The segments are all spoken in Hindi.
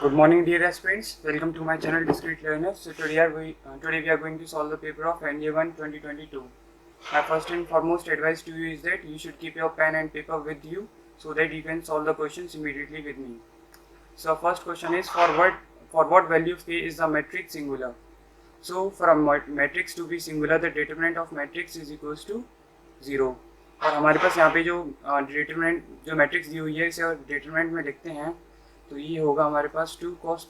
Good morning, dear aspirants. Welcome to my channel, Discrete Learners. So today we are going to solve the paper of NJ1 2022. My first and foremost advice to you is that you should keep your pen and paper with you so that you can solve the questions immediately with me. So first question is for what value of k is the matrix singular? So for a matrix to be singular, the determinant of matrix is equals to 0. और हमारे पास यहाँ पे जो डिटरमिनेंट जो मैट्रिक्स दी हुई है इसे डिटरमिनेंट में लिखते हैं तो ये होगा हमारे पास 2 cos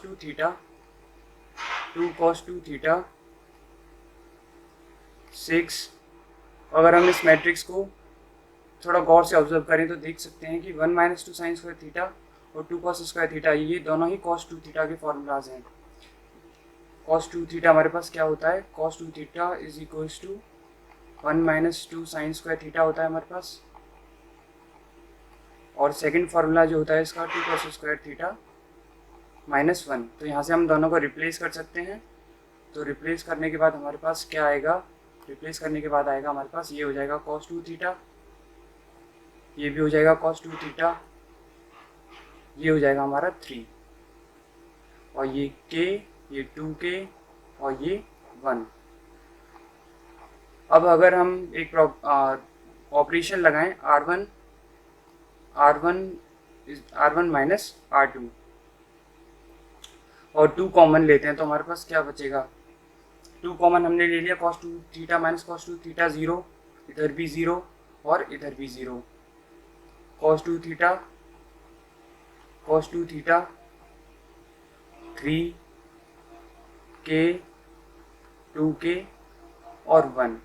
2 थीटा 6। अगर हम इस मैट्रिक्स को थोड़ा गौर से ऑब्जर्व करें तो देख सकते हैं कि 1 - 2 sin स्क्वायर थीटा और 2 cos स्क्वायर थीटा ये दोनों ही cos 2 थीटा के फॉर्मूलाज हैं। cos 2 थीटा हमारे पास क्या होता है, cos 2 theta is equals to 1 - 2 sin square theta होता है हमारे पास। और सेकंड फार्मूला जो होता है इसका 2 cos स्क्वायर थीटा -1। तो यहाँ से हम दोनों को रिप्लेस कर सकते हैं। तो रिप्लेस करने के बाद हमारे पास क्या आएगा, रिप्लेस करने के बाद आएगा हमारे पास ये हो जाएगा cos 2 थीटा, ये भी हो जाएगा cos 2 थीटा, ये हो जाएगा हमारा 3 और ये k, ये 2k और ये 1। अब अगर हम एक ऑपरेशन लगाएं R1 माइनस R2 और 2 कॉमन लेते हैं तो हमारे पास क्या बचेगा, 2 कॉमन हमने ले लिया, cos 2 theta minus cos 2 theta 0, इधर भी 0 और इधर भी 0, cos 2 थीटा 3 k 2k और 1।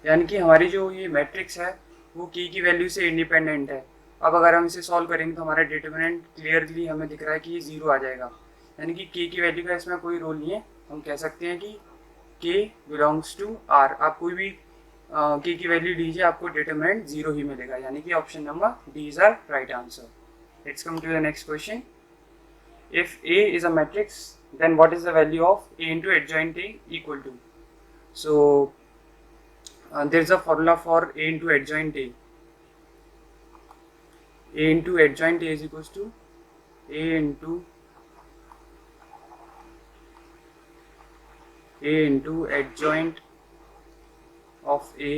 यानी कि हमारी जो ये मैट्रिक्स है वो की वैल्यू से इंडिपेंडेंट है। अब अगर हम इसे सॉल्व करेंगे तो हमारा डिटरमिनेंट क्लियरली हमें दिख रहा है कि ये 0 आ जाएगा, यानी कि की वैल्यू का इसमें कोई रोल नहीं है। हम कह सकते हैं कि k बिलोंग्स टू r। आप कोई भी की वैल्यू लीजिए आपको डिटरमिनेंट 0 ही मिलेगा, यानी कि option number D is are right answer. Let's come to the next question. If a is a matrix then what is the value of a into adjoint a equal to? So there is a formula for a into adjoint a. A into adjoint a is equals to a into adjoint of a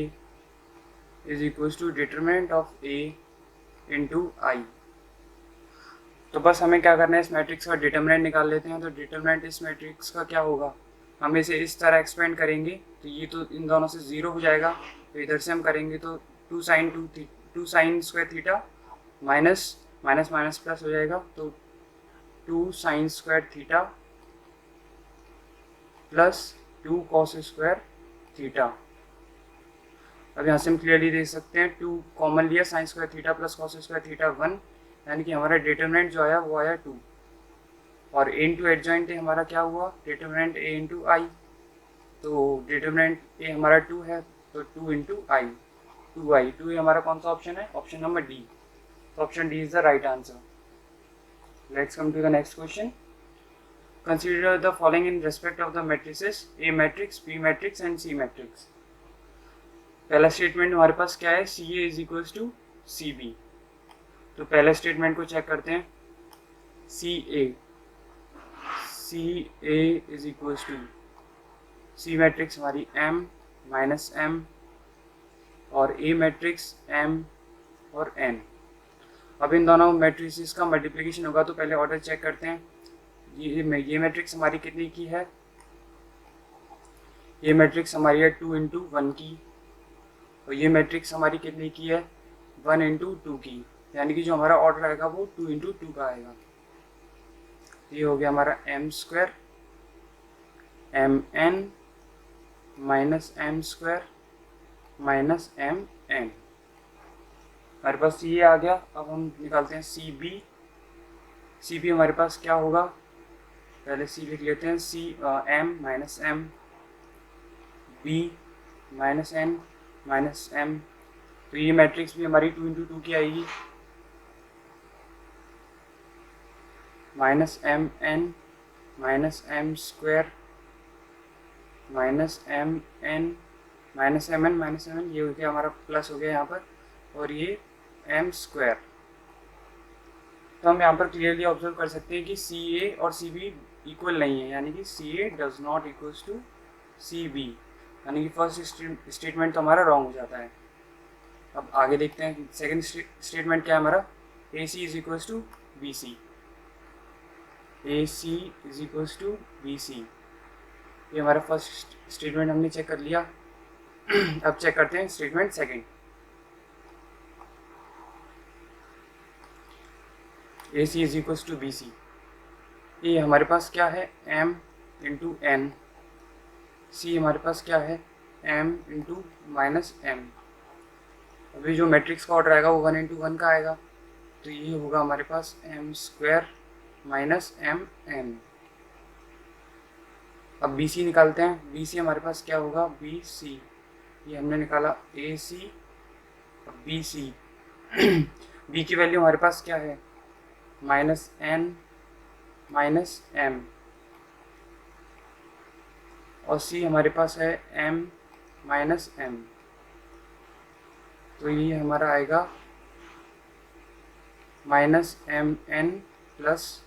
is equals to determinant of a into I। तो बस हमें क्या करना है, इस मैट्रिक्स का डिटरमिनेंट निकाल लेते हैं। तो डिटरमिनेंट इस मैट्रिक्स का क्या होगा, हम इसे इस तरह एक्सपेंड करेंगे तो ये तो इन दोनों से 0 हो जाएगा, तो इधर से हम करेंगे तो 2 sin square theta minus plus हो जाएगा, तो 2 sin square theta plus 2 cos square theta. अब यहाँ से हम क्लियरली देख सकते हैं 2 कॉमन लिया, sin square theta plus cos square theta 1, यानी कि हमारा डिटरमिनेंट जो आया वो आया 2। और a इंटू एडजॉइंट हमारा क्या हुआ, डिटरमिनेंट a इंटू आई। तो डिटरमिनेंट a हमारा 2 है तो 2 इंटू आई, 2 हमारा कौन सा ऑप्शन है, ऑप्शन नंबर डी। तो option D is the right answer. Let's come to the next question. Consider the following in respect of the matrices a matrix, b matrix and c matrix. पहला स्टेटमेंट हमारे पास क्या है, C A is equals to C B. तो पहले स्टेटमेंट को चेक करते हैं, C A is equals to C matrix हमारी m माइनस m और a मैट्रिक्स m और n। अब इन दोनों मैट्रिसेस का मल्टीप्लिकेशन होगा तो पहले ऑर्डर चेक करते हैं। ये मैट्रिक्स हमारी कितनी की है, ये मैट्रिक्स हमारी है 2 इंटू 1 की, और ये मैट्रिक्स हमारी कितनी की है 1 इंटू 2 की, यानी कि जो हमारा ऑर्डर आएगा वो 2 इंटू 2 का आएगा। ये हो गया हमारा m square mn minus m square minus mn, हमारे पास ये आ गया। अब हम निकालते हैं सी बी हमारे पास क्या होगा, पहले सी लिख लेते हैं, सी m minus m b minus n minus m। तो ये मैट्रिक्स भी हमारी 2 इंटू 2 की आएगी, minus mn minus m square minus mn minus mn, ये हो गया हमारा प्लस हो गया यहाँ पर, और ये m स्क्वायर तो हम यहाँ पर क्लियरली ऑब्जर्व कर सकते हैं कि सी ए और सी बी इक्वल नहीं है, यानी कि C A does not equals to C B, यानी कि फर्स्ट स्टेटमेंट तो हमारा रॉन्ग हो जाता है। अब आगे देखते हैं सेकंड स्टेटमेंट क्या है हमारा, A C is equals to B C, A C is equals to B C, ये हमारा फर्स्ट स्टेटमेंट हमने चेक कर लिया। अब चेक करते हैं statement second, a C is equals to B C, ये हमारे पास क्या है m इंटू एन, सी हमारे पास क्या है m इंटू माइनस एम। अभी जो मैट्रिक्स का ऑर्डर आएगा वो 1 इंटू 1 का आएगा, तो ये होगा हमारे पास m square minus M n. अब बी सी निकालते हैं, बी सी हमारे पास क्या होगा बी सी, ये हमने निकाला ए सी और बी सी। बी की वैल्यू हमारे पास क्या है माइनस एन माइनस एम, और सी हमारे पास है m माइनस एम, तो ये हमारा आएगा माइनस एम एन प्लस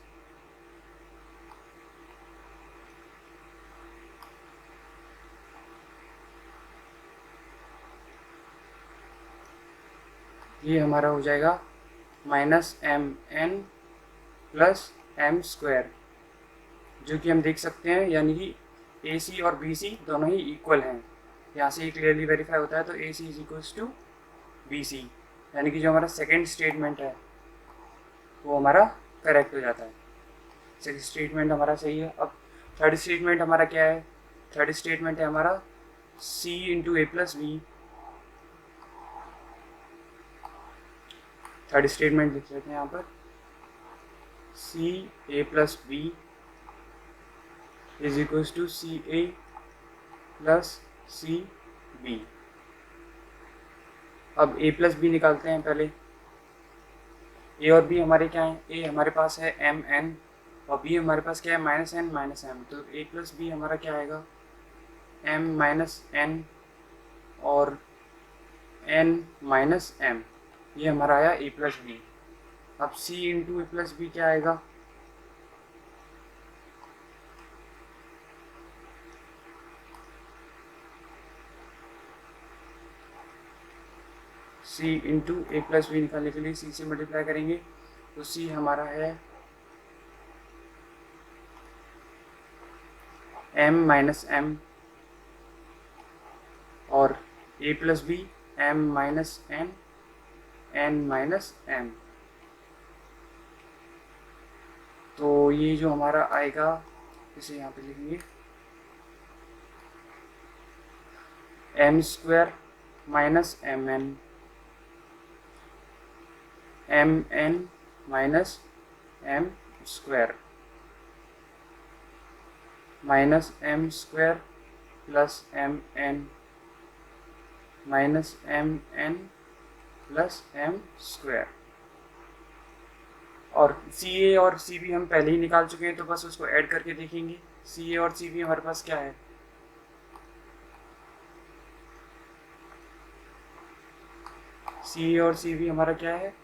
ये हमारा हो जाएगा minus M n plus M square, जो कि हम देख सकते हैं यानी कि ए सी और बी सी दोनों ही इक्वल हैं। यहाँ से क्लियरली वेरीफाई होता है, तो A C is equals to B C, यानी कि जो हमारा सेकेंड स्टेटमेंट है वो हमारा करेक्ट हो जाता है। सेकेंड स्टेटमेंट हमारा सही है। अब थर्ड स्टेटमेंट हमारा क्या है, थर्ड स्टेटमेंट है हमारा C into A plus B. Third statement लिख लेते हैं यहाँ पर, C A plus B is equals to C A plus C B. अब ए प्लस बी निकालते हैं पहले, ए और बी हमारे क्या हैं, ए हमारे पास है एम एन और बी हमारे पास क्या है माइनस एन माइनस एम, तो ए प्लस बी हमारा क्या आएगा एम माइनस एन और एन माइनस एम, ये हमारा आया ए प्लस बी। अब सी इंटू ए प्लस बी क्या आएगा, सी इंटू ए प्लस बी निकालने के लिए सी से मल्टीप्लाई करेंगे, तो सी हमारा है m माइनस एम और a plus b m minus n n minus m. तो ये जो हमारा आएगा इसे यहाँ पे लिखेंगे m square minus M n m N minus M square minus M square plus m N minus M n plus M square. और सी ए और सी बी हम पहले ही निकाल चुके हैं, तो बस उसको ऐड करके देखेंगे। सी ए और सी बी हमारे पास क्या है, सी ए और सी बी हमारा क्या है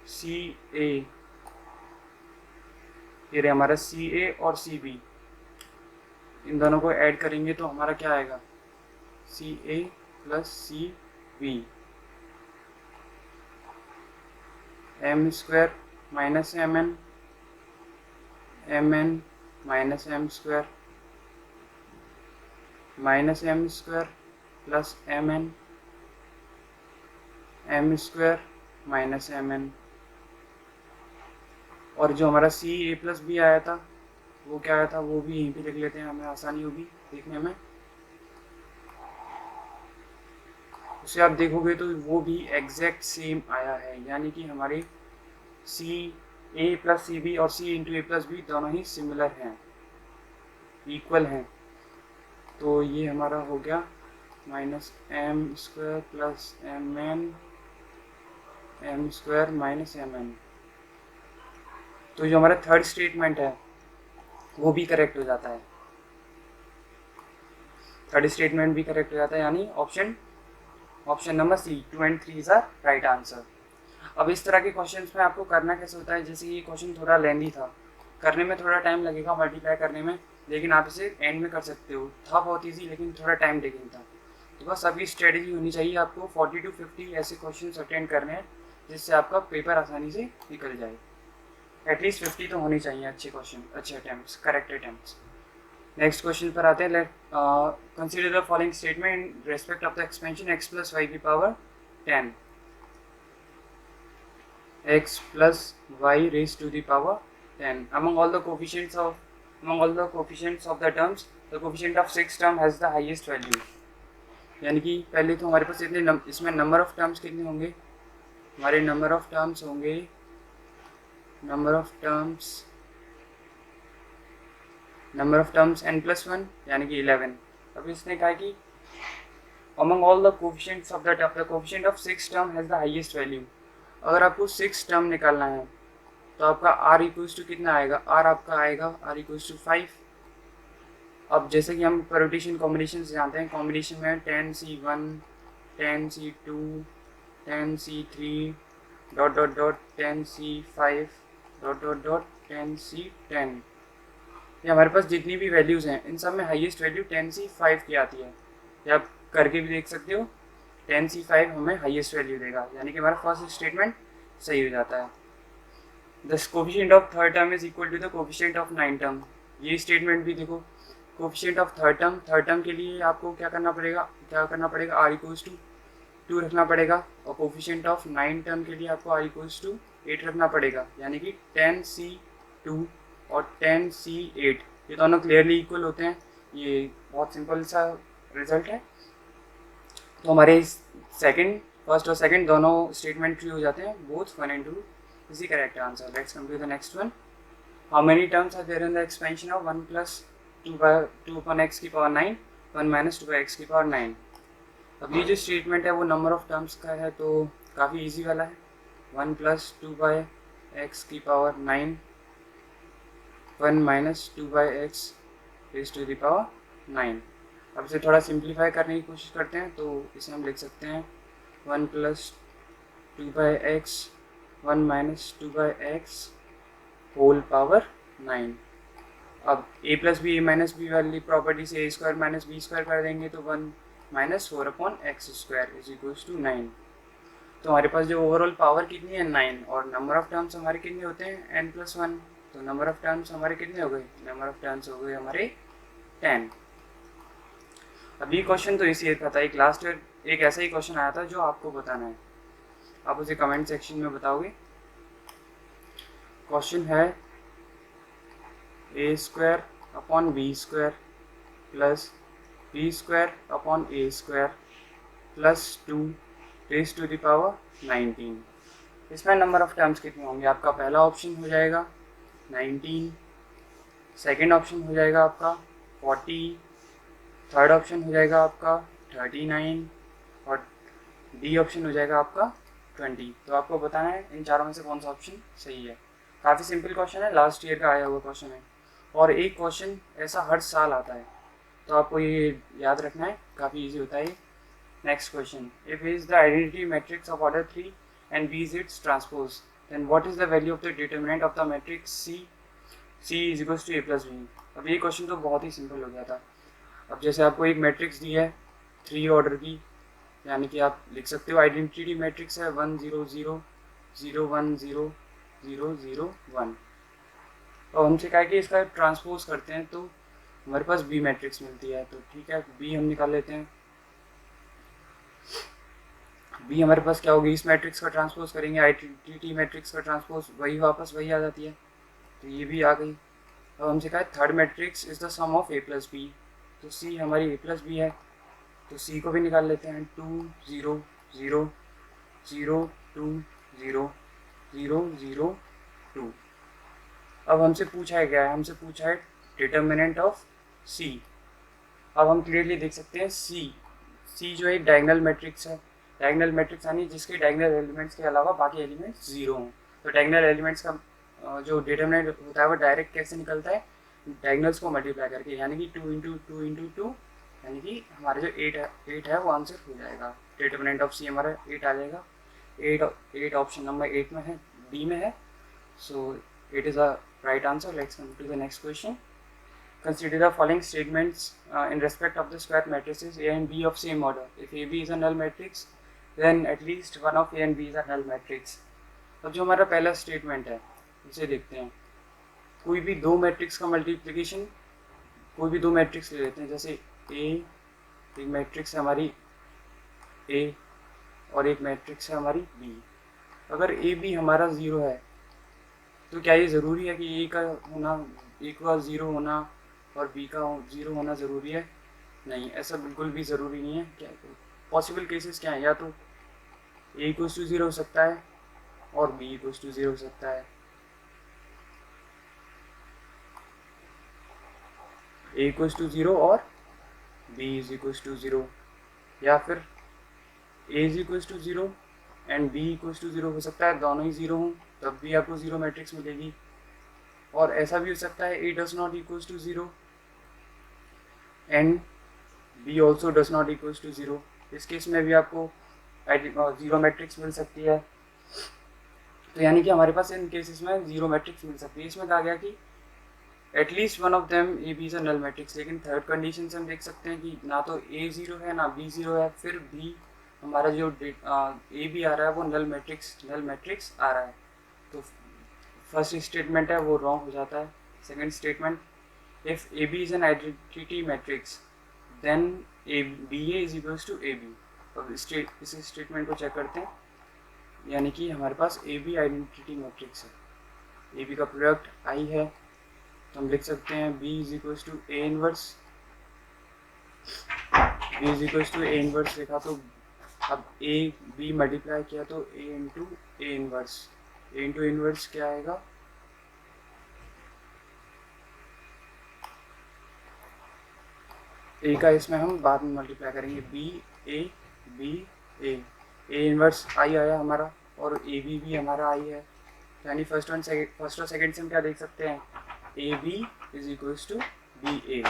सी ए, ये रहे हमारा सी ए और सी बी, इन दोनों को ऐड करेंगे तो हमारा क्या आएगा C A plus C B, M square minus M N minus M square minus M square plus M square minus M N. और जो हमारा सी ए प्लस बी आया था वो क्या आया था, वो भी यहीं पे लिख लेते हैं, हमें आसानी होगी देखने में। उसे आप देखोगे तो वो भी एग्जैक्ट सेम आया है, यानी कि हमारे सी ए प्लस सी बी और सी इंटू ए प्लस बी दोनों ही सिमिलर हैं, इक्वल हैं। तो ये हमारा हो गया minus M square plus M square minus M n. तो जो हमारा थर्ड स्टेटमेंट है वो भी करेक्ट हो जाता है, थर्ड स्टेटमेंट भी करेक्ट हो जाता है, यानी option number c 2 and 3 is are right answer. अब इस तरह के क्वेश्चंस में आपको करना कैसे होता है, जैसे ये क्वेश्चन थोड़ा लेंदी था, करने में थोड़ा टाइम लगेगा मल्टीप्लाई करने में, लेकिन आप इसे एंड में कर सकते हो। था बहुत ईजी लेकिन थोड़ा टाइम टेकिंग था। तो बस अभी स्ट्रेटेजी होनी चाहिए आपको 40 to 50 ऐसे क्वेश्चन अटेंड करने हैं जिससे आपका पेपर आसानी से निकल जाए। एटलीस्ट 50 तो होनी चाहिए अच्छे क्वेश्चन, अच्छे attempts, correct attempts. Next question पर आते हैं। Late consider the following statement in respect of the expansion x plus y की power 10, x plus y raised to the power 10 among all the coefficients of the terms the coefficient of 6 term has the highest value। यानी कि पहले तो हमारे पास इतने इसमें नंबर ऑफ टर्म्स कितने होंगे, हमारे नंबर ऑफ टर्म्स होंगे n+1 यानी कि 11। अब इसने कहा कि among all the coefficients of the coefficient of 6 term has the highest value। अगर आपको 6 टर्म निकालना है तो आपका r इक्वल्स टू कितना आएगा, r आपका आएगा r इक्वल्स टू 5। अब जैसे कि हम परम्यूटेशन कॉम्बिनेशन से जानते हैं, कॉम्बिनेशन में 10c1 10c2 10c3 ... 10c5 ... 10c10। ये हमारे पास जितनी भी वैल्यूज़ हैं इन सब में हाईएस्ट वैल्यू 10c5 की आती है। या आप करके भी देख सकते हो, 10c5 हमें हाईएस्ट वैल्यू देगा, यानी कि हमारा फर्स्ट स्टेटमेंट सही हो जाता है। The coefficient of third term is equal to the coefficient of 9 term. ये स्टेटमेंट भी देखो, कोफिशिएंट ऑफ थर्ड टर्म के लिए आपको क्या करना पड़ेगा, r इक्वल्स टू 2 रखना पड़ेगा, और कोफिशिएंट ऑफ 9 टर्म के लिए आपको r इक्वल्स टू 8 रखना पड़ेगा, यानी कि 10c2 और 10c8 ये दोनों क्लियरली इक्वल होते हैं। ये बहुत सिंपल सा रिजल्ट है। तो हमारे फर्स्ट और सेकंड दोनों स्टेटमेंट ट्रू हो जाते हैं, both 1 and 2 is the correct answer. Let's come to the next one. How many terms are there in the expansion of 1 plus 2 upon x की पावर 9 1 minus 2 by x की पावर 9। अब ये जो स्टेटमेंट है वो नंबर ऑफ टर्म्स का है, तो काफ़ी इजी वाला है। 1 plus 2 by x की power 9 1 minus 2 by x raised to the power 9। अब इसे थोड़ा सिंप्लीफाई करने की कोशिश करते हैं, तो इसे हम लिख सकते हैं 1 plus 2 by x 1 minus 2 by x whole power 9। अब a plus B a minus b वाली प्रॉपर्टी से a square minus B square कर देंगे तो 1 minus 4 upon x square is equals to 9। तो हमारे पास जो ओवरऑल पावर कितनी है 9, और नंबर ऑफ टर्म्स हमारे कितने होते हैं n+1। तो नंबर ऑफ टर्म्स हमारे कितने हो गए, नंबर ऑफ टर्म्स हो गए हमारे 10। अब ये क्वेश्चन तो इसी का था, एक लास्ट ईयर एक ऐसा ही क्वेश्चन आया था जो आपको बताना है, आप उसे कमेंट सेक्शन में बताओगे। क्वेश्चन है a square upon b square plus B square upon a square plus 2 raise to the power 19। इसमें नंबर ऑफ टर्म्स कितने होंगे, आपका पहला ऑप्शन हो जाएगा 19, सेकेंड ऑप्शन हो जाएगा आपका 40, थर्ड ऑप्शन हो जाएगा आपका 39 और डी ऑप्शन हो जाएगा आपका 20। तो आपको बताना है इन चारों में से कौन सा ऑप्शन सही है। काफ़ी सिंपल क्वेश्चन है, लास्ट ईयर का आया हुआ क्वेश्चन है, और एक क्वेश्चन ऐसा हर साल आता है, तो आपको ये याद रखना है, काफ़ी इजी होता है। Next question, if is the identity matrix of order 3 and b is its transpose then what is the value of the determinant of the matrix C is equals to a plus b। अब ये क्वेश्चन तो बहुत ही सिंपल हो गया था। अब जैसे आपको एक मैट्रिक्स दी है 3 ऑर्डर की, यानी कि आप लिख सकते हो आइडेंटिटी मैट्रिक्स है 1 0 0 0 1 0 0 0 1। और हमसे कहा कि इसका ट्रांसपोज करते हैं तो हमारे पास बी मैट्रिक्स मिलती है, तो ठीक है बी हम निकाल लेते हैं। बी हमारे पास क्या होगी, इस मैट्रिक्स का ट्रांसपोज करेंगे, आइडेंटिटी मैट्रिक्स का ट्रांसपोज वही वापस वही आ जाती है, तो ये भी आ गई। अब हमसे कहा third matrix is the sum of a plus b, तो सी हमारी a प्लस बी है, तो सी को भी निकाल लेते हैं 2 0 0 0 2 0 0 0 2। अब हमसे पूछा है क्या है, हमसे पूछा है डिटर्मिनेंट ऑफ सी। अब हम क्लियरली देख सकते हैं सी जो एक डायगोनल मैट्रिक्स है, डायगोनल मैट्रिक्स यानी जिसके डायगोनल एलिमेंट्स के अलावा बाकी एलिमेंट्स 0 हों। तो डायगोनल एलिमेंट्स का जो डिटर्मिनेंट होता है वो डायरेक्ट कैसे निकलता है, डायगोनल्स को मल्टीप्लाई करके, यानी कि 2 × 2 × 2, यानी कि हमारा जो 8 है वो आंसर हो जाएगा। डिटर्मिनेंट ऑफ सी हमारा 8 आ जाएगा। 8 ऑप्शन नंबर 8 में है, डी में है. So it is a right answer. Let's come to the next question. Consider the following statements in respect of the square matrices A and B of same order. If AB is a null matrix, then at least one of A and B is a null matrix. अब जो हमारा पहला स्टेटमेंट है उसे देखते हैं. कोई भी दो मैट्रिक्स का मल्टीप्लिकेशन, कोई भी दो मैट्रिक्स ले लेते हैं. जैसे A एक मैट्रिक्स है हमारी A और एक मैट्रिक्स है हमारी B. अगर A B हमारा ज़ीरो है तो क्या ये ज़रूरी है कि A का होना, A का ज़ीरो होना और B का ज़ीरो होना ज़रूरी है? नहीं, ऐसा बिल्कुल भी ज़रूरी नहीं है. क्या पॉसिबल केसेस क्या है? या तो A इक्वल्स टू ज़ीरो हो सकता है और B इक्वल्स टू ज़ीरो हो सकता है. A इक्वल्स टू ज़ीरो और B is equals to zero, या फिर A is equals to zero and B equals to zero हो सकता है, दोनों ही ज़ीरो हों तब भी आपको ज़ीरो मैट्रिक्स मिलेगी. और ऐसा भी हो सकता है A does not equals to zero and B also does not equals to zero. इस केस में भी आपको ज़ीरो मैट्रिक्स मिल सकती है. तो यानी कि हमारे पास इन केसेस में ज़ीरो मैट्रिक्स मिल सकती है. इसमें कहा गया कि at least one of them a b is a null matrix. लेकिन थर्ड कंडीशन से हम देख सकते हैं कि ना तो A ज़ीरो है ना B ज़ीरो है, फिर भी हमारा जो A बी आ रहा है वो नल मैट्रिक्स आ रहा है. तो फर्स्ट स्टेटमेंट है वो रॉन्ग हो जाता है. Second statement, if A B is an identity matrix then B A is equals to A B. अब इस स्टेटमेंट को चेक करते हैं. यानी कि हमारे पास ए बी आइडेंटिटी मैट्रिक्स है, ए बी का प्रोडक्ट आई है, तो हम लिख सकते हैं B is equals to A inverse. B is equals to A inverse लिखा तो अब ए बी मल्टीप्लाई किया तो A into A inverse. A into inverse क्या आएगा? ए का इसमें हम बाद में मल्टीप्लाई करेंगे. बी ए इनवर्स आई आया हमारा और ए बी भी हमारा आई है. यानी फर्स्ट और सेकेंड से हम क्या देख सकते हैं? A B is equals to B A.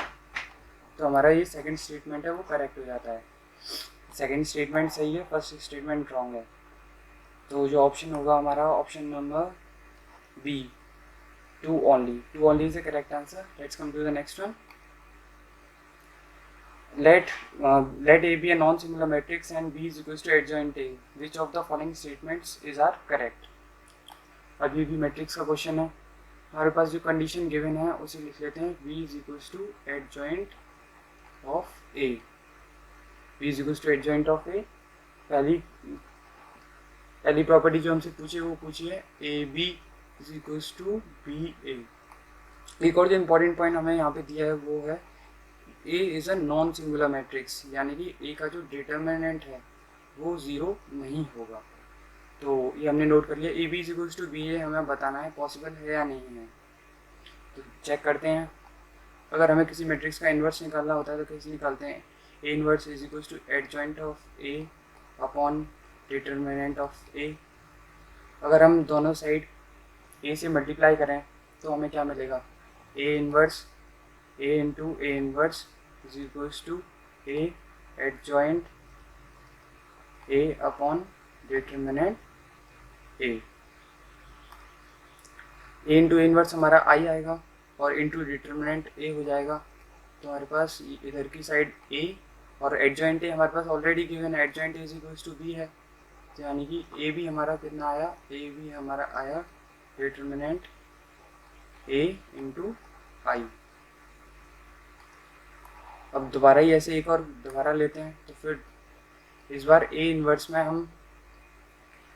तो हमारा ये सेकेंड स्टेटमेंट है वो करेक्ट हो जाता है. सेकेंड स्टेटमेंट सही है, फर्स्ट स्टेटमेंट रॉन्ग है. तो जो ऑप्शन होगा हमारा option number B, two only is the correct answer. Let's come to the next one. Let A be a non-singular matrix and B is equals to adjoint A. Which of the following statements are correct? अभी भी मैट्रिक्स का क्वेश्चन है. हमारे पास जो कंडीशन गिवन है उसे लिख लेते हैं. B is equals to adjoint of A. B is equals to adjoint of A. पहली प्रॉपर्टी जो हमसे पूछी वो पूछी है AB is equals to BA. एक और जो इम्पोर्टेंट पॉइंट हमें यहाँ पे दिया है वो है A is a non singular matrix. यानी कि A का जो डिटर्मिनेंट है वो ज़ीरो नहीं होगा. तो ये हमने नोट कर लिया. A B is equals to B A हमें बताना है पॉसिबल है या नहीं है. तो चेक करते हैं. अगर हमें किसी मैट्रिक्स का इन्वर्स निकालना होता है तो कैसे निकालते हैं? A inverse is equals to adjoint of A upon determinant of A. अगर हम दोनों साइड ए से मल्टीप्लाई करें तो हमें क्या मिलेगा? A inverse A into A inverse is equals to A adjoint A upon determinant A. A into inverse हमारा आई आएगा और इंटू डिटर्मिनेंट ए हो जाएगा. तो हमारे पास इधर की साइड ए और एडजॉइंट ए हमारे पास ऑलरेडी गिवन है. Adjoint A is equals to B है. तो यानी कि ए भी हमारा कितना आया? ए भी हमारा आया डिटर्मिनेंट ए इंटू आई. अब दोबारा ही ऐसे एक और दोबारा लेते हैं. तो फिर इस बार ए इन्वर्स में हम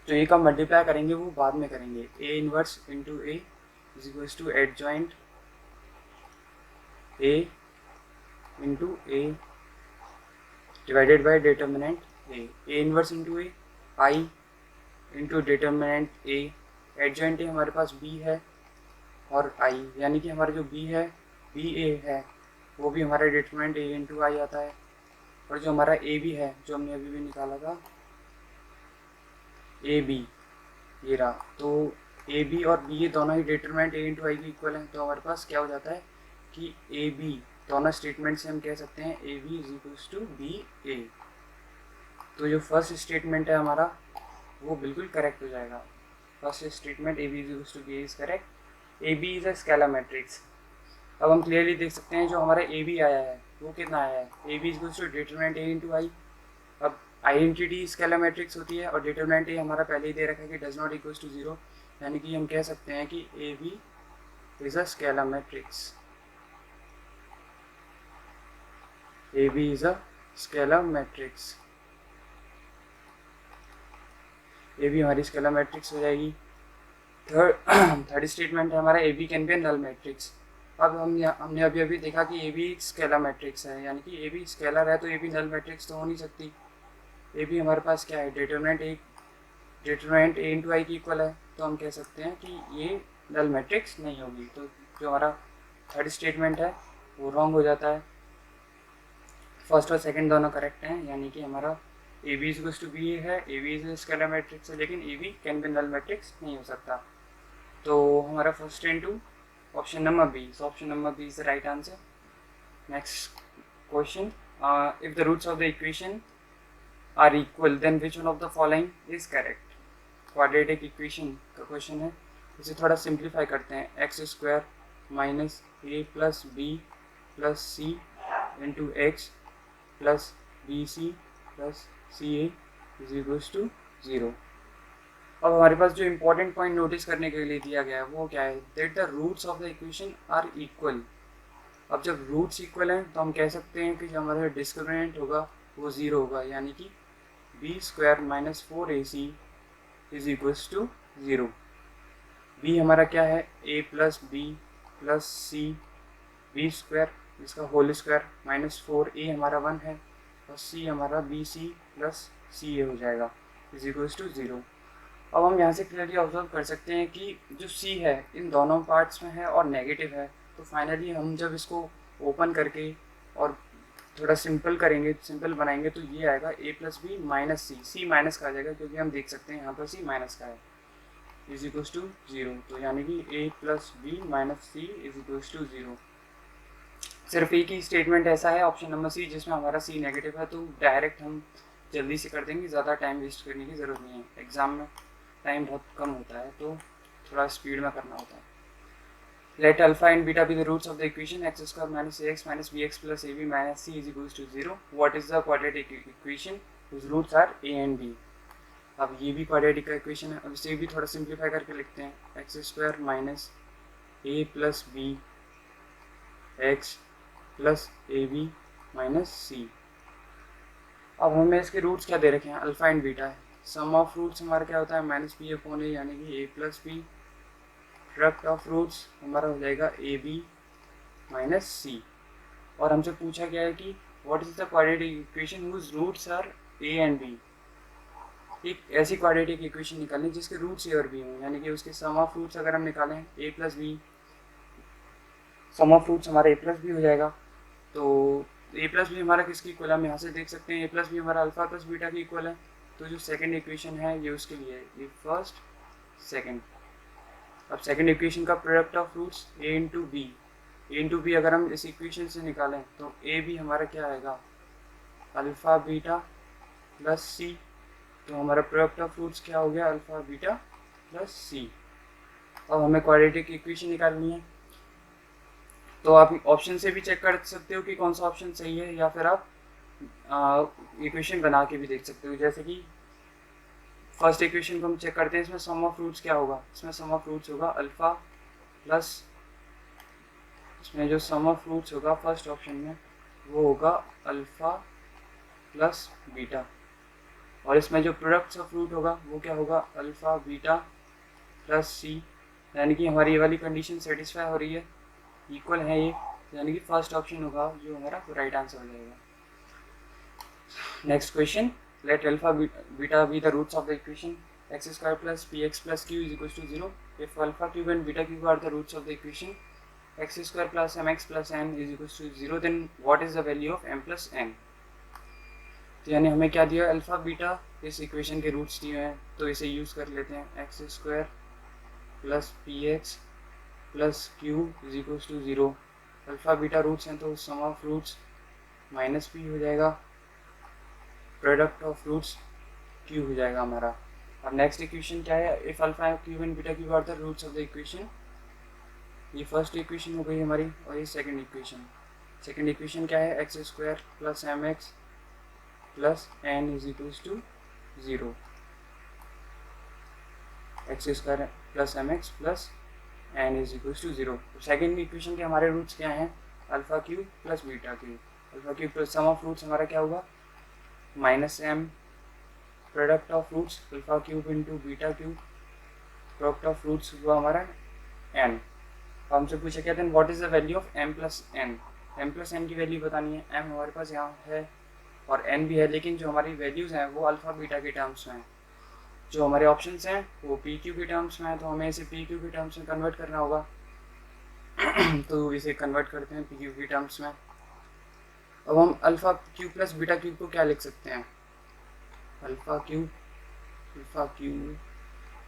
जो ए का मल्टीप्लाई करेंगे वो बाद में करेंगे. A inverse into A is equals to adjoint A into A divided by determinant A. A inverse into A I into determinant A. Adjoint A हमारे पास बी है और आई, यानी कि हमारा जो बी है बी ए है वो भी हमारा डिटर्मिनेंट ए इंटू आई आता है. और जो हमारा ए बी है जो हमने अभी भी निकाला था ए बी ये रहा. तो ए बी और बी ए दोनों ही डिटरमिनेंट ए इंटू आई के इक्वल हैं. तो हमारे पास क्या हो जाता है कि ए बी दोनों स्टेटमेंट से हम कह सकते हैं A B is equals to B A. तो जो फर्स्ट स्टेटमेंट है हमारा वो बिल्कुल करेक्ट हो जाएगा। First statement A B is to B is correct. A B is a scalar matrix. अब हम क्लियरली देख सकते हैं जो हमारा ए बी आया है वो कितना आया है, A B is to determinant A into I. अब आइडेंटिटी स्केलर मैट्रिक्स होती है और डिटरमिनेंट ए हमारा पहले ही दे रखा है कि does not equals to zero, यानी कि हम कह सकते हैं कि A B is a scalar matrix. A B is a scalar matrix. A B हमारी स्केलर मैट्रिक्स हो जाएगी। थर्ड स्टेटमेंट है हमारा A B can be null matrix. अब हमने अभी अभी देखा कि ए बी एक स्केलर मैट्रिक्स है, यानी कि ए बी स्केलर है तो ए बी नल मैट्रिक्स तो हो नहीं सकती। ए बी हमारे पास क्या है, डिटरमिनेंट ए इंटू आई की इक्वल है, तो हम कह सकते हैं कि ये नल मैट्रिक्स नहीं होगी। तो जो हमारा थर्ड स्टेटमेंट है वो रॉन्ग हो जाता है। फर्स्ट और सेकंड दोनों करेक्ट हैं, यानी कि हमारा A B is to B है, A B is scalar matrix है, लेकिन A B can be null matrix नहीं हो सकता। तो हमारा first into option number B, so option number B is the right answer. Next question, if the roots of the equation are equal then which one of the following is correct. Quadratic equation का क्वेश्चन है, इसे थोड़ा सिंप्लीफाई करते हैं। X square minus A plus B plus C into X plus B C plus C A is equals to zero. अब हमारे पास जो इम्पोर्टेंट पॉइंट नोटिस करने के लिए दिया गया है वो क्या है, that the roots of the equation are equal. अब जब रूट्स इक्वल हैं तो हम कह सकते हैं कि जो हमारा डिस्क्रिमिनेंट होगा वो ज़ीरो होगा, यानी कि B square minus 4ac is equals to zero. B हमारा क्या है, A plus B plus C B square इसका होल स्क्वायर माइनस 4a हमारा 1 है और सी हमारा बी सी प्लस सी ए हो जाएगा इज इक्वल्स टू ज़ीरो। अब हम यहाँ से क्लियरली ऑब्जर्व कर सकते हैं कि जो C है इन दोनों पार्ट्स में है और नेगेटिव है, तो फाइनली हम जब इसको ओपन करके और थोड़ा सिंपल करेंगे, सिंपल बनाएंगे, तो ये आएगा a plus B minus C minus का आ जाएगा क्योंकि हम देख सकते हैं यहाँ पर C माइनस का है, इज इक्वल्स टू ज़ीरो। तो यानी कि a plus B minus C is equals to zero. सिर्फ एक ही स्टेटमेंट ऐसा है ऑप्शन नंबर सी जिसमें हमारा C नेगेटिव है, तो डायरेक्ट हम जल्दी से कर देंगे, ज़्यादा टाइम वेस्ट करने की ज़रूरत नहीं है। एग्ज़ाम में टाइम बहुत कम होता है तो थोड़ा स्पीड में करना होता है। Let alpha and beta be the roots of the equation X square minus A X minus B X plus A B minus C is equals to zero. What is the quadratic equation whose roots are A and B. अब ये भी क्वाड्रेटिक का इक्वेशन है, अब इसे भी थोड़ा सिंप्लीफाई करके लिखते हैं। X square minus A plus B X plus A B minus C. अब हमें इसके रूट्स क्या दे रखे हैं, अल्फा एंड बीटा है। सम ऑफ रूट्स हमारा क्या होता है, माइनस बी अपॉन ए, यानी कि A plus B. Product of roots हमारा हो जाएगा ए बी माइनस सी। और हमसे पूछा गया है कि what is the quadratic equation whose roots are A and B. एक ऐसी क्वाड्रेटिक इक्वेशन निकालनी जिसके रूट्स ए और बी हों, यानी कि उसके सम ऑफ रूट्स अगर हम निकालें A plus B, sum of roots हमारा ए प्लस बी हो जाएगा। तो ए प्लस बी हमारा किसकी इक्वल है, हम यहाँ से देख सकते हैं ए प्लस बी हमारा अल्फा प्लस बीटा की इक्वल है। तो जो सेकंड इक्वेशन है ये उसके लिए है, ये फर्स्ट सेकंड। अब सेकंड इक्वेशन का product of roots A into B, A into B अगर हम इस इक्वेशन से निकालें तो ए बी हमारा क्या आएगा, अल्फा बीटा प्लस सी। तो हमारा प्रोडक्ट ऑफ रूट्स क्या हो गया, अल्फा बीटा प्लस सी। अब हमें क्वाड्रेटिक इक्वेशन निकालनी है, तो आप ऑप्शन से भी चेक कर सकते हो कि कौन सा ऑप्शन सही है, या फिर आप इक्वेशन बना के भी देख सकते हो। जैसे कि फर्स्ट इक्वेशन को हम चेक करते हैं, इसमें सम ऑफ रूट्स क्या होगा, इसमें सम ऑफ रूट्स होगा अल्फा प्लस, इसमें जो सम ऑफ रूट्स होगा फर्स्ट ऑप्शन में वो होगा अल्फा प्लस बीटा, और इसमें जो प्रोडक्ट्स ऑफ रूट होगा वो क्या होगा, अल्फा बीटा प्लस सी। यानी कि हमारी ये वाली कंडीशन सेटिस्फाई हो रही है, इक्वल है ये, यानी कि फर्स्ट ऑप्शन होगा जो हमारा राइट आंसर हो जाएगा। Next question, let alpha beta be the roots of the equation X square plus P X plus Q is equals to zero. If alpha cube and beta cube are the roots of the equation X square plus M X plus N is equals to zero, then what is the value of M plus N. तो यानी हमें क्या दिया, अल्फा बीटा इस इक्वेशन के रूट्स दिए हैं, तो इसे यूज़ कर लेते हैं। X square plus P X plus Q is equals to zero. Alpha beta roots हैं तो sum of roots minus P हो जाएगा, प्रोडक्ट ऑफ रूट्स क्यू हो जाएगा हमारा। अब नेक्स्ट इक्वेशन क्या है, if alpha cube and beta cube are the roots of the equation. ये फर्स्ट इक्वेशन हो गई हमारी, और ये सेकंड इक्वेशन। सेकंड इक्वेशन क्या है, x square plus M X plus N is equals to 0। X square plus M X plus N is equals to 0। Second equation के हमारे रूट्स क्या हैं, alpha cube plus beta cube. Alpha cube plus sum of roots हमारा क्या होगा, minus M product of roots alpha cube into beta cube, product of roots हुआ हमारा एन। तो हमसे पूछा क्या था, what is the value of M plus N. M plus N की वैल्यू बतानी है, एम हमारे पास यहाँ है और एन भी है, लेकिन जो हमारी वैल्यूज़ हैं वो अल्फा बीटा के टर्म्स में हैं। जो हमारे ऑप्शंस हैं वो पी क्यू के टर्म्स में है, तो हमें इसे पी क्यू के टर्म्स में कन्वर्ट करना होगा। तो इसे कन्वर्ट करते हैं पी क्यू के टर्म्स में। अब हम alpha cube plus beta cube को क्या लिख सकते हैं, alpha cube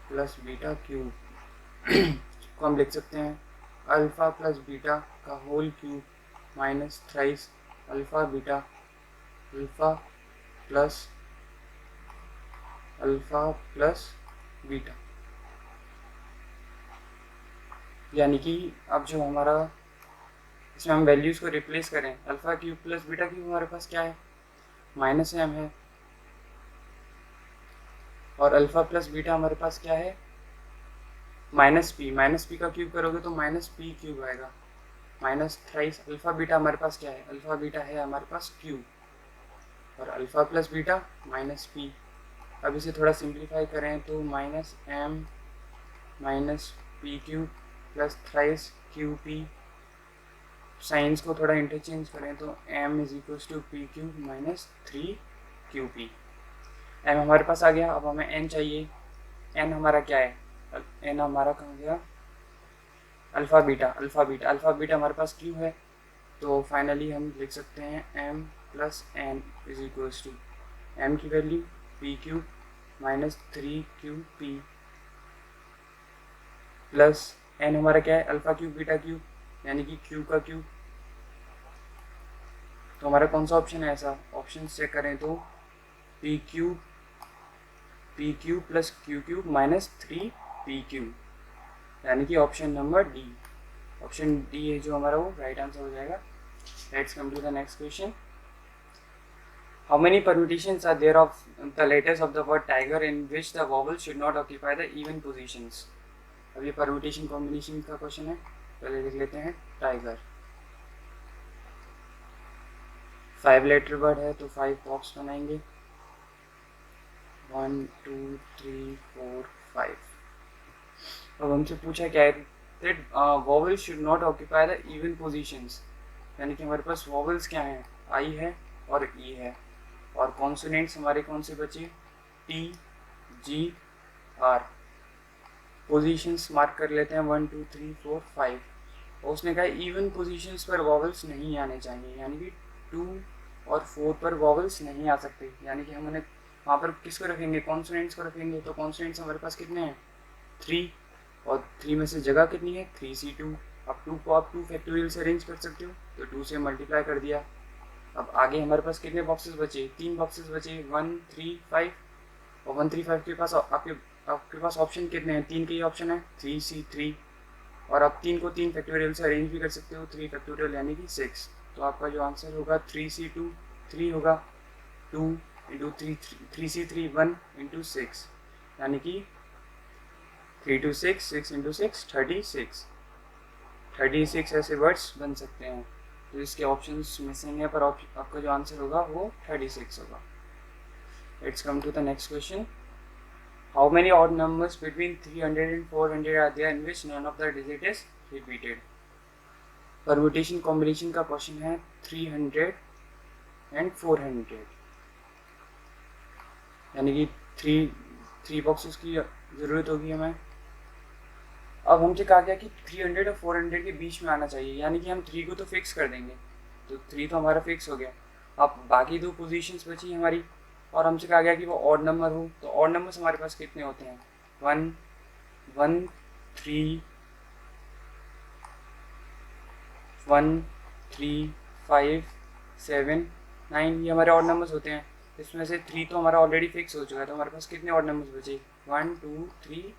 plus beta cube को हम लिख सकते हैं अल्फा प्लस बीटा का whole cube minus thrice alpha beta alpha plus beta. यानी कि अब जो हमारा इसमें हम वैल्यूज़ को रिप्लेस करें, alpha cube plus beta cube हमारे पास क्या है, माइनस एम है, और अल्फा प्लस बीटा हमारे पास क्या है, माइनस पी का क्यूब करोगे तो माइनस पी क्यूब आएगा, माइनस थ्राइस अल्फा बीटा हमारे पास क्या है, अल्फा बीटा है हमारे पास क्यूब, और alpha plus beta minus P. अब इसे थोड़ा सिंप्लीफाई करें तो minus M minus P cube plus thrice Q P. Signs को थोड़ा इंटरचेंज करें तो m is equals to P cube minus 3qp। m हमारे पास आ गया, अब हमें n चाहिए। n हमारा क्या है, n हमारा कहाँ गया, अल्फा बीटा हमारे पास q है, तो फाइनली हम लिख सकते हैं m plus n is equals to m की value P cube minus 3qp plus n हमारा क्या है, अल्फा क्यूब बीटा क्यूब यानी कि q का क्यूब। तो हमारा कौन सा ऑप्शन है ऐसा, ऑप्शन चेक करें तो P cube plus Q cube minus 3pq, यानी कि option number D. Option D है जो हमारा वो राइट आंसर हो जाएगा। Let's come to the next question. How many permutations are there of the letters of the word tiger in which the vowel should not occupy the even positions. अब ये परम्यूटेशन कॉम्बिनेशन का क्वेश्चन है, पहले लिख लेते हैं टाइगर। 5 लेटर वर्ड है तो 5 बॉक्स बनाएंगे, 1 2 3 4 5। अब हमसे पूछा क्या है, that vowel should not occupy the even positions, यानी कि हमारे पास वॉवल्स क्या हैं, आई है और ई है, और कॉन्सोनेंट्स हमारे कौन से बचे, T G R. Positions mark कर लेते हैं 1 2 3 4 5। और उसने कहा इवन पोजीशंस पर वॉवल्स नहीं आने चाहिए, यानी कि 2 और 4 पर वॉवल्स नहीं आ सकते, यानी कि हम उन्हें वहाँ पर किसको रखेंगे, कॉन्सोनेंट्स को रखेंगे। तो कॉन्सोनेंट्स हमारे पास कितने हैं, 3, और 3 में से जगह कितनी है, 3c2। अब 2 को आप 2 फैक्टोरियल से अरेंज कर सकते हो, तो 2 से मल्टीप्लाई कर दिया। अब आगे हमारे पास कितने बॉक्सेस बचे, 3 बॉक्सेस बचे, 1 3 5, और 1 3 5 के पास आपके पास ऑप्शन कितने हैं, 3 के ही ऑप्शन है, 3c3। और आप 3 को 3 फैक्टोरियल से अरेंज भी कर सकते हो, 3 फैक्टोरियल यानी कि 6। तो आपका जो आंसर होगा 3c2, 3 होगा, 2 इंटू 3c3 1 इंटू 6, यानी कि 3 to 6 6 इंटू 6 36 ऐसे वर्ड्स बन सकते हैं। तो इसके ऑप्शंस मिसिंग है, पर आपका जो आंसर होगा वो 36 होगा। Let's come to the next question. How many odd numbers between 300 and 400 are there in which none of the digit is repeated. Permutation combination का क्वेश्चन है 300 and 400, यानी कि 3 बॉक्सेस की ज़रूरत होगी हमें। अब हमसे कहा गया कि 300 और 400 के बीच में आना चाहिए, यानी कि हम 3 को तो फिक्स कर देंगे, तो 3 तो हमारा फिक्स हो गया। अब बाकी 2 पोजीशंस बची हमारी, और हमसे कहा गया कि वो ऑड नंबर हो, तो ऑड नंबर्स हमारे पास कितने होते हैं, 1 1 3 5 7 9, ये हमारे ऑड नंबर्स होते हैं। इसमें से 3 तो हमारा ऑलरेडी फिक्स हो चुका है, तो हमारे पास कितने ऑड नंबर्स बचे, 1 2 3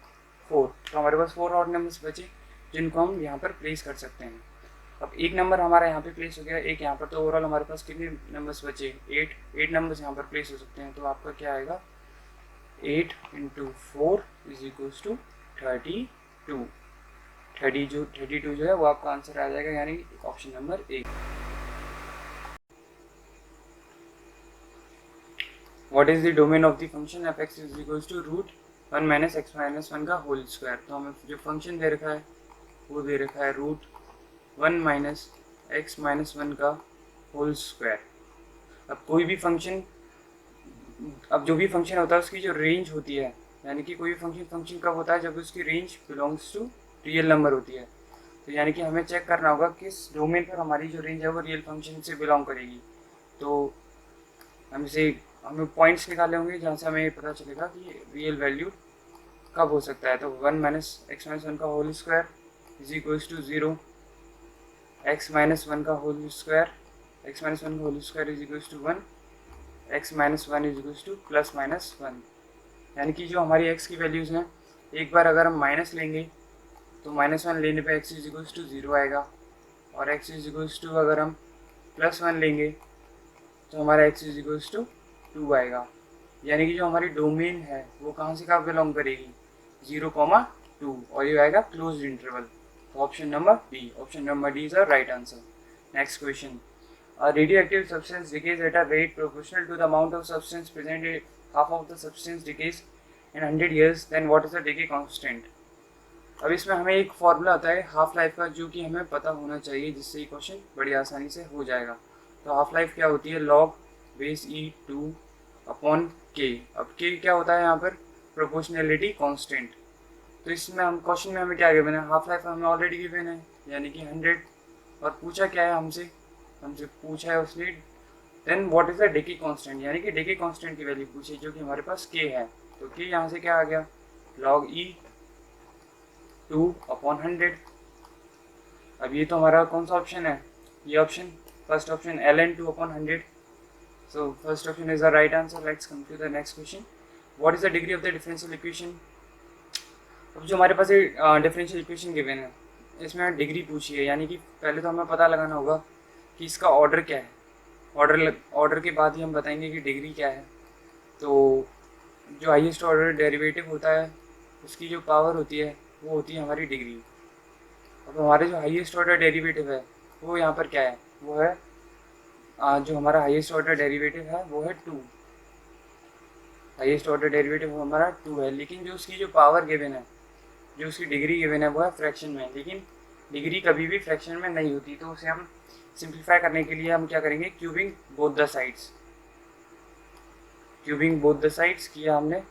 4, तो हमारे पास 4 और नंबर्स बचे जिनको हम यहाँ पर प्लेस कर सकते हैं। अब एक नंबर हमारा यहाँ पे प्लेस हो गया, एक यहाँ पर, तो ओवरऑल हमारे पास कितने नंबर्स बचे, 8 नंबर्स यहाँ पर प्लेस हो सकते हैं। तो आपका क्या आएगा, 8 × 4 = 32। 32 जो है वो आपका आंसर आ जाएगा, यानी option number A. What is the domain of the function f(x) = √1 - x - 1 का होल स्क्वायर। तो हमें जो फंक्शन दे रखा है वो दे रखा है √1 - x - 1 का होल स्क्वायर। अब कोई भी फंक्शन, अब जो भी फंक्शन होता है उसकी जो रेंज होती है, यानी कि कोई भी फंक्शन कब होता है, जब उसकी range belongs to real number होती है। तो यानी कि हमें चेक करना होगा किस डोमेन पर हमारी जो रेंज है वो रियल फंक्शन से बिलोंग करेगी। तो हमें पॉइंट्स निकाले होंगे जहाँ से हमें पता चलेगा कि रियल वैल्यू कब हो सकता है। तो 1 - x - 1 का होल स्क्वायर = 0, x - 1 का होल स्क्वायर, x - 1 का होल स्क्वायर = 1, x - 1 ±1। यानी कि जो हमारी x की वैल्यूज़ हैं, एक बार अगर हम माइनस लेंगे तो -1 लेने पे x = 0 आएगा, और x = अगर हम +1 लेंगे तो हमारा x = 2 आएगा। यानी कि जो हमारी डोमेन है वो कहाँ से कहाँ बिलोंग करेगी, 0, 2, और ये आएगा क्लोज्ड इंटरवल। तो option number D is the right answer. Next question, a radioactive substance decays at a rate proportional to the amount of substance present in half of the substance decays in 100 years, then what is the decay constant? अब इसमें हमें एक फॉर्मूला आता है हाफ लाइफ का, जो कि हमें पता होना चाहिए, जिससे ये क्वेश्चन बड़ी आसानी से हो जाएगा। तो हाफ लाइफ क्या होती है, log(2/k). अब k क्या होता है यहाँ पर, प्रोपोर्शनैलिटी कांस्टेंट। तो इसमें हम क्वेश्चन में हमें क्या गिवन है, हाफ लाइफ हमें ऑलरेडी गिवन है, यानी कि 100, और पूछा क्या है हमसे पूछा है उसने then what is the decay constant, यानी कि डेके कांस्टेंट की वैल्यू पूछी, जो कि हमारे पास k है। तो k यहाँ से क्या आ गया, log(2/100). अब ये तो हमारा कौन सा ऑप्शन है, ये option, first option ln(2/100). So first option is the right answer. Let's come to the next question, what is the degree of the differential equation. अब जो हमारे पास डिफरेंशियल इक्वेशन गिवन है, इसमें डिग्री पूछी है, यानी कि पहले तो हमें पता लगाना होगा कि इसका ऑर्डर क्या है। ऑर्डर के बाद ही हम बताएंगे कि डिग्री क्या है। तो जो हाईएस्ट ऑर्डर डेरिवेटिव होता है उसकी जो पावर होती है वो होती है हमारी डिग्री। अब हमारे जो हाईएस्ट ऑर्डर डेरिवेटिव है वो यहाँ पर क्या है, वो है जो हमारा हाईएस्ट ऑर्डर डेरिवेटिव है वो है 2। हाईएस्ट ऑर्डर डेरिवेटिव हमारा 2 है, लेकिन जो उसकी जो पावर गिवन है, जो उसकी डिग्री गिवन है वो है फ्रैक्शन में। लेकिन डिग्री कभी भी फ्रैक्शन में नहीं होती, तो उसे हम सिंप्लीफाई करने के लिए हम क्या करेंगे, cubing both the sides. Cubing both the sides किया हमने,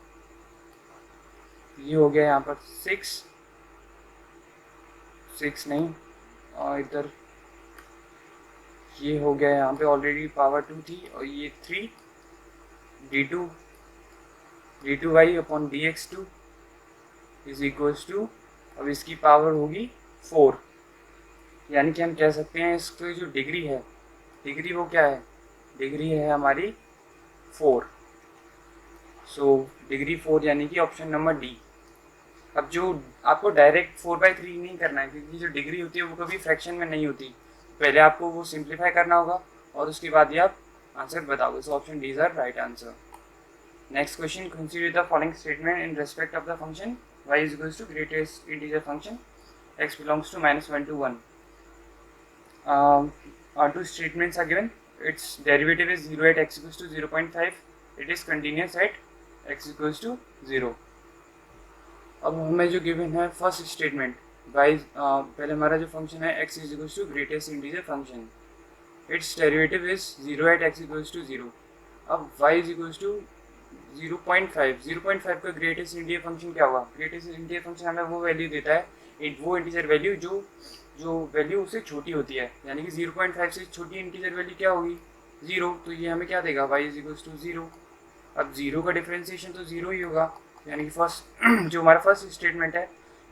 ये हो गया यहाँ पर 6 नहीं, और इधर ये हो गया, यहाँ पे ऑलरेडी पावर 2 थी, और ये 3 d2y/dx2 = अब इसकी पावर होगी 4। यानी कि हम कह सकते हैं इसकी जो डिग्री है, डिग्री वो क्या है, डिग्री है हमारी 4। सो डिग्री 4, यानी कि ऑप्शन नंबर डी। अब जो आपको डायरेक्ट 4/3 नहीं करना है, क्योंकि जो डिग्री होती है वो कभी फ्रैक्शन में नहीं होती। पहले आपको वो सिंप्लीफाई करना होगा और उसके बाद ही आप आंसर बताओगे। So option D is the right answer. Next question, consider the following statement in respect of the function y = greatest integer function x belongs to -1 to 1. Two statements are given. Its derivative is 0 at x equals to 0.5. It is continuous at x equals to 0. अब हमें जो गिवन है फर्स्ट स्टेटमेंट, पहले हमारा जो फंक्शन है x equals to greatest integer function, it's derivative is 0 at x equals to 0. अब y equals to 0.5 का ग्रेटेस्ट इंटीजर फंक्शन क्या हुआ, ग्रेटेस्ट इंटीजर फंक्शन हमें वो वैल्यू देता है, वो इंटीजर वैल्यू जो वैल्यू उससे छोटी होती है, यानी कि 0.5 से छोटी इंटीजर वैल्यू क्या होगी, 0। तो ये हमें क्या देगा, y = 0। अब 0 का डिफरेंशिएशन तो 0 ही होगा, यानी कि फर्स्ट जो हमारा फर्स्ट स्टेटमेंट है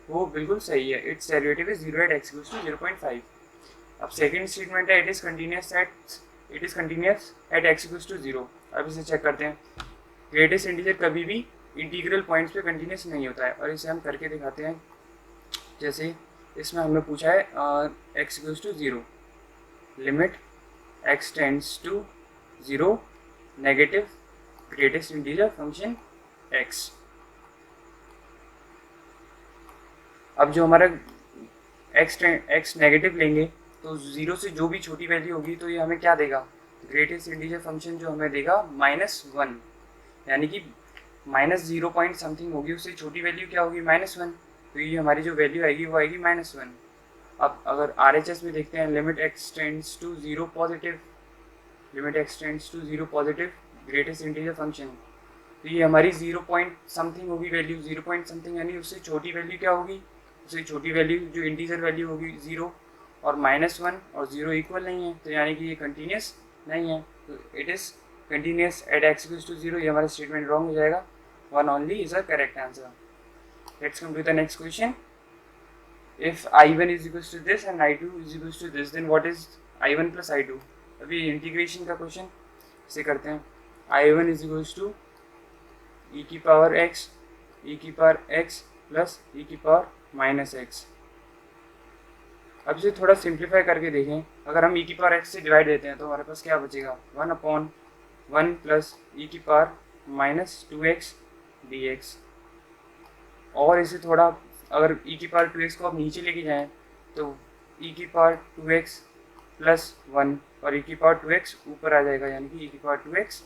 वो बिल्कुल सही है, it's derivative is 0 at x equals to 0.5। अब सेकेंड स्टेटमेंट है it is continuous at x equals to 0। अब इसे चेक करते हैं, ग्रेटेस्ट इंटीजर कभी भी इंटीग्रल पॉइंट्स पे कंटिन्यूस नहीं होता है, और इसे हम करके दिखाते हैं। जैसे इसमें हमें पूछा है x goes to 0, limit x tends to 0 negative greatest integer function x। अब जो हमारा x नेगेटिव लेंगे तो 0 से जो भी छोटी वैल्यू होगी तो ये हमें क्या देगा, ग्रेटेस्ट इंटीजर फंक्शन जो हमें देगा -1, यानी कि -0 पॉइंट समथिंग होगी, उससे छोटी वैल्यू क्या होगी -1, तो ये हमारी जो वैल्यू आएगी वो आएगी -1। अब अगर RHS में देखते हैं, limit x tends to 0 positive, limit x tends to 0 positive greatest integer function, तो ये हमारी 0 पॉइंट समथिंग होगी वैल्यू, 0 पॉइंट समथिंग यानी उससे छोटी वैल्यू क्या होगी, उससे छोटी वैल्यू जो इंटीजर वैल्यू होगी 0, और -1 और 0 इक्वल नहीं है, तो यानी कि ये कंटिन्यूस नहीं है, तो it is continuous at x goes to 0, ये हमारा स्टेटमेंट रॉन्ग हो जाएगा, 1 only is a correct answer. Let's come to the next question. If I1 is equal to this and I2 is equal to this, then what is I1 plus I2। अभी इंटीग्रेशन का क्वेश्चन इसे करते हैं। I1 is equal to e की पावर x प्लस e की पावर -x। अब इसे थोड़ा सिंप्लीफाई करके देखें, अगर हम e की पावर x से डिवाइड देते हैं तो हमारे पास क्या बचेगा, 1/1 प्लस e की पावर -2x dx। और इसे थोड़ा अगर e की पावर 2x को आप नीचे लेके जाएं तो e की पावर 2x प्लस 1 और e की पावर 2x ऊपर आ जाएगा, यानी कि e की पावर 2x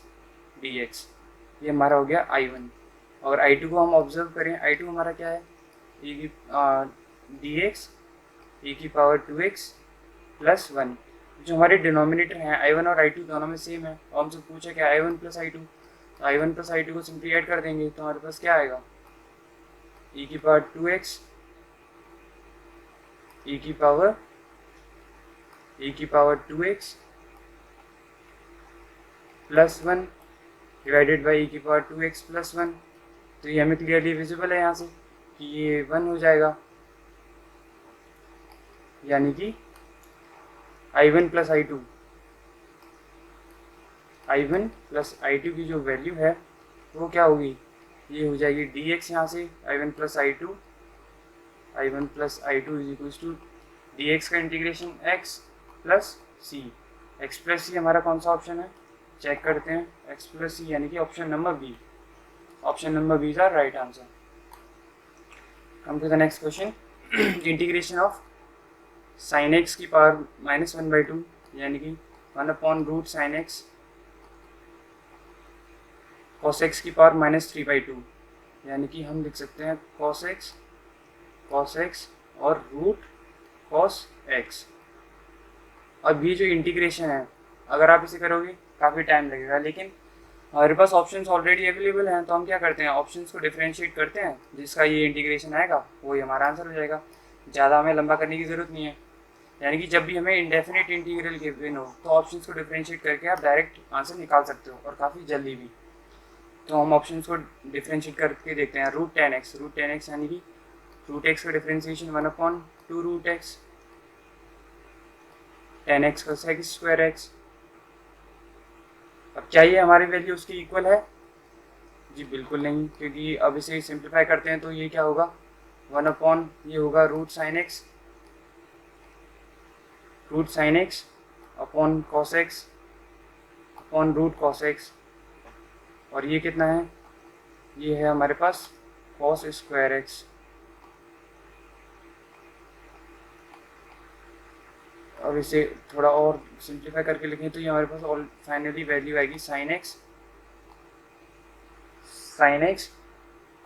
dx। ये हमारा हो गया I1। अगर I2 को हम ऑब्जर्व करें, I2 हमारा क्या है, e की dx e की पावर 2x प्लस 1। जो हमारे डिनोमिनेटर हैं I1 और I2 दोनों में सेम है, और हमसे पूछा क्या I1 प्लस I2, तो I1 प्लस I2 को सिंपली ऐड कर देंगे तो हमारे पास क्या आएगा, e की पावर 2x e की power 2x plus 1 divided by e की पावर 2x प्लस 1। तो ये हमें क्लियरली विजिबल है यहाँ से कि ये 1 हो जाएगा, यानी कि I1 प्लस I2 की जो वैल्यू है वो क्या होगी, ये हो जाएगी dx, यहाँ से I1 plus I2 is equal to dx का integration x plus c। x plus c हमारा कौन सा ऑप्शन है, चेक करते हैं, x प्लस c यानी कि option number B. Option number B is our right answer. Come to the next question. Integration of sin x की पावर -1/2, यानी कि 1/रूट sin x cos x की पावर -3/2, यानी कि हम लिख सकते हैं cos x और रूट cos x। अब ये जो इंटीग्रेशन है, अगर आप इसे करोगे काफ़ी टाइम लगेगा, लेकिन हमारे पास ऑप्शंस ऑलरेडी अवेलेबल हैं, तो हम क्या करते हैं, ऑप्शंस को डिफरेंशिएट करते हैं, जिसका ये इंटीग्रेशन आएगा वही हमारा आंसर हो जाएगा। ज़्यादा हमें लंबा करने की ज़रूरत नहीं है, यानी कि जब भी हमें इंडेफिनिट इंटीग्रल गिवन हो तो ऑप्शंस को डिफरेंशिएट करके आप डायरेक्ट आंसर निकाल सकते हो, और काफ़ी जल्दी भी। तो हम ऑप्शंस को डिफरेंशिएट करके देखते हैं। रूट टेन एक्स यानी कि रूट एक्स का डिफरेंशिएशन 1/2 रूट एक्स, 10x का सेक स्क्वायर एक्स। अब क्या ये हमारी वैल्यू उसकी इक्वल है, जी बिल्कुल नहीं, क्योंकि अब इसे सिंप्लीफाई करते हैं तो ये क्या होगा, 1 ये होगा root sine X upon cos X upon root cos X, और ये कितना है, ये है हमारे पास कॉस स्क्वायर एक्स। अब इसे थोड़ा और सिंप्लीफाई करके लिखें तो ये हमारे पास और फाइनली वैल्यू आएगी sine X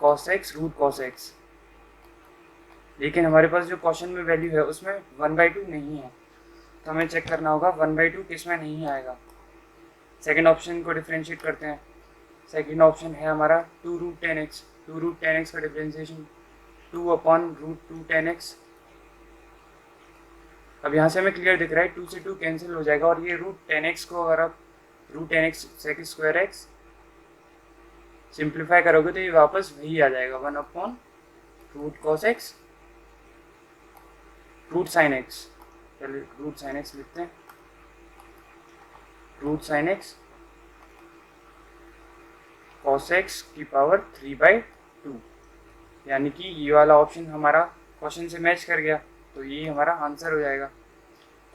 cos X root cos X. लेकिन हमारे पास जो क्वेश्चन में वैल्यू है उसमें 1/2 नहीं है, तो हमें चेक करना होगा 1/2 किस में नहीं आएगा। सेकंड ऑप्शन को डिफरेंशिएट करते हैं। सेकंड ऑप्शन है हमारा 2 रूट टेन एक्स का डिफरेंशिएशन 2/√2 10x। अब यहाँ से हमें क्लियर दिख रहा है 2 से 2 कैंसिल हो जाएगा, और ये रूट 10x को अगर आप root 10x sec square X simplify करोगे तो ये वापस वही आ जाएगा 1/रूट cos X root sine X. चलिए रूट साइन एक्स लिखते हैं, root sine X cos x की पावर 3/2, यानी कि ये वाला ऑप्शन हमारा क्वेश्चन से मैच कर गया, तो ये हमारा आंसर हो जाएगा।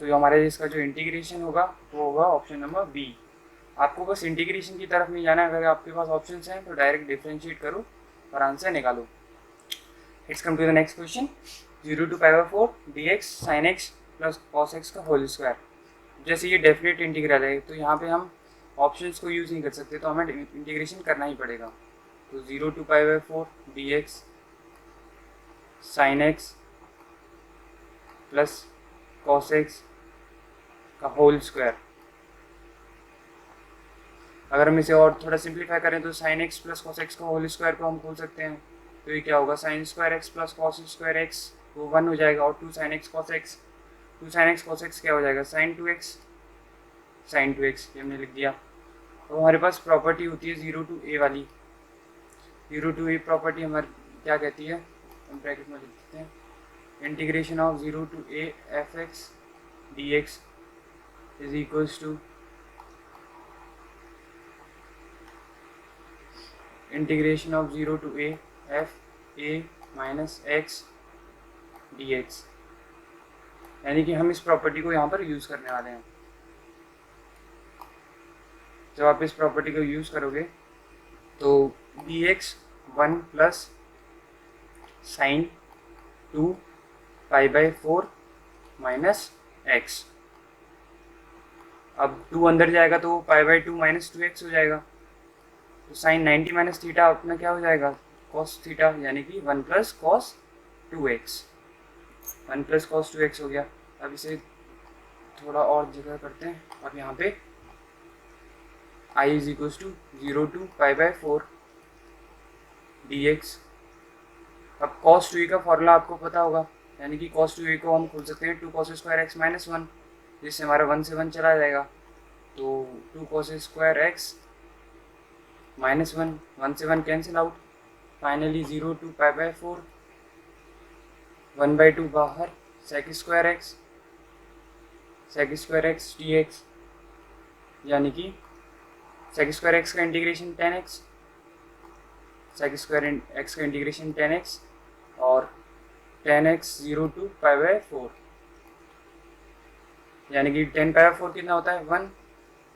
तो हमारा इसका जो इंटीग्रेशन होगा वो होगा ऑप्शन नंबर बी। आपको बस इंटीग्रेशन की तरफ नहीं जाना है, अगर आपके पास ऑप्शन हैं तो डायरेक्ट डिफ्रेंशिएट करो और आंसर निकालो। Let's come to the next question. 0 to π/4 dx sin x plus cos x का होल स्क्वायर। जैसे ये डेफिनेट इंटीग्रल है तो यहाँ पे हम ऑप्शंस को यूज़ नहीं कर सकते, तो हमें इंटीग्रेशन करना ही पड़ेगा। तो 0 to π/4 dx sin x plus cos x का होल स्क्वायर। अगर हम इसे और थोड़ा सिंप्लीफाई करें तो sin x plus cos x का होल स्क्वायर को हम खोल सकते हैं, तो ये क्या होगा sin square x plus cos square x, वो 1 हो जाएगा, और 2 sin x cos x, 2 sin x cos x क्या हो जाएगा sin 2x, ये हमने लिख दिया। तो हमारे पास प्रॉपर्टी होती है 0 to a वाली। 0 to a प्रॉपर्टी हमारी क्या कहती है, हम ब्रैकेट में लिख देते हैं, integration of 0 to a f(x) dx is equals to integration of 0 to a f a minus x dx, यानी कि हम इस प्रॉपर्टी को यहाँ पर यूज़ करने वाले हैं। जब आप इस प्रॉपर्टी को यूज़ करोगे तो dx 1 plus sine 2 π/4 minus x, अब 2 अंदर जाएगा तो π/2 माइनस 2x हो जाएगा, तो साइन 90 माइनस थीटा अपना क्या हो जाएगा cos थीटा, यानी कि 1 plus cos 2x, 1 plus cos 2x हो गया। अब इसे थोड़ा और जगह करते हैं, अब यहाँ पे I is equals to 0 to π/4 dx। अब cos 2a का फॉर्मूला आपको पता होगा, यानी कि cos 2a को हम खोल सकते हैं 2 cos स्क्वायर x माइनस 1, जिससे हमारा 1 से 1 चला जाएगा, तो 2 cos स्क्वायर x माइनस 1, 1 से 1 कैंसिल आउट, फाइनली 0 to π/4 1/2 बाहर sec स्क्वायर x dx, यानी कि sec स्क्वायर x का integration 10x, sec square x का इंटीग्रेशन 10x और 10x 0 to π/4, यानी कि 10π/4 कितना होता है 1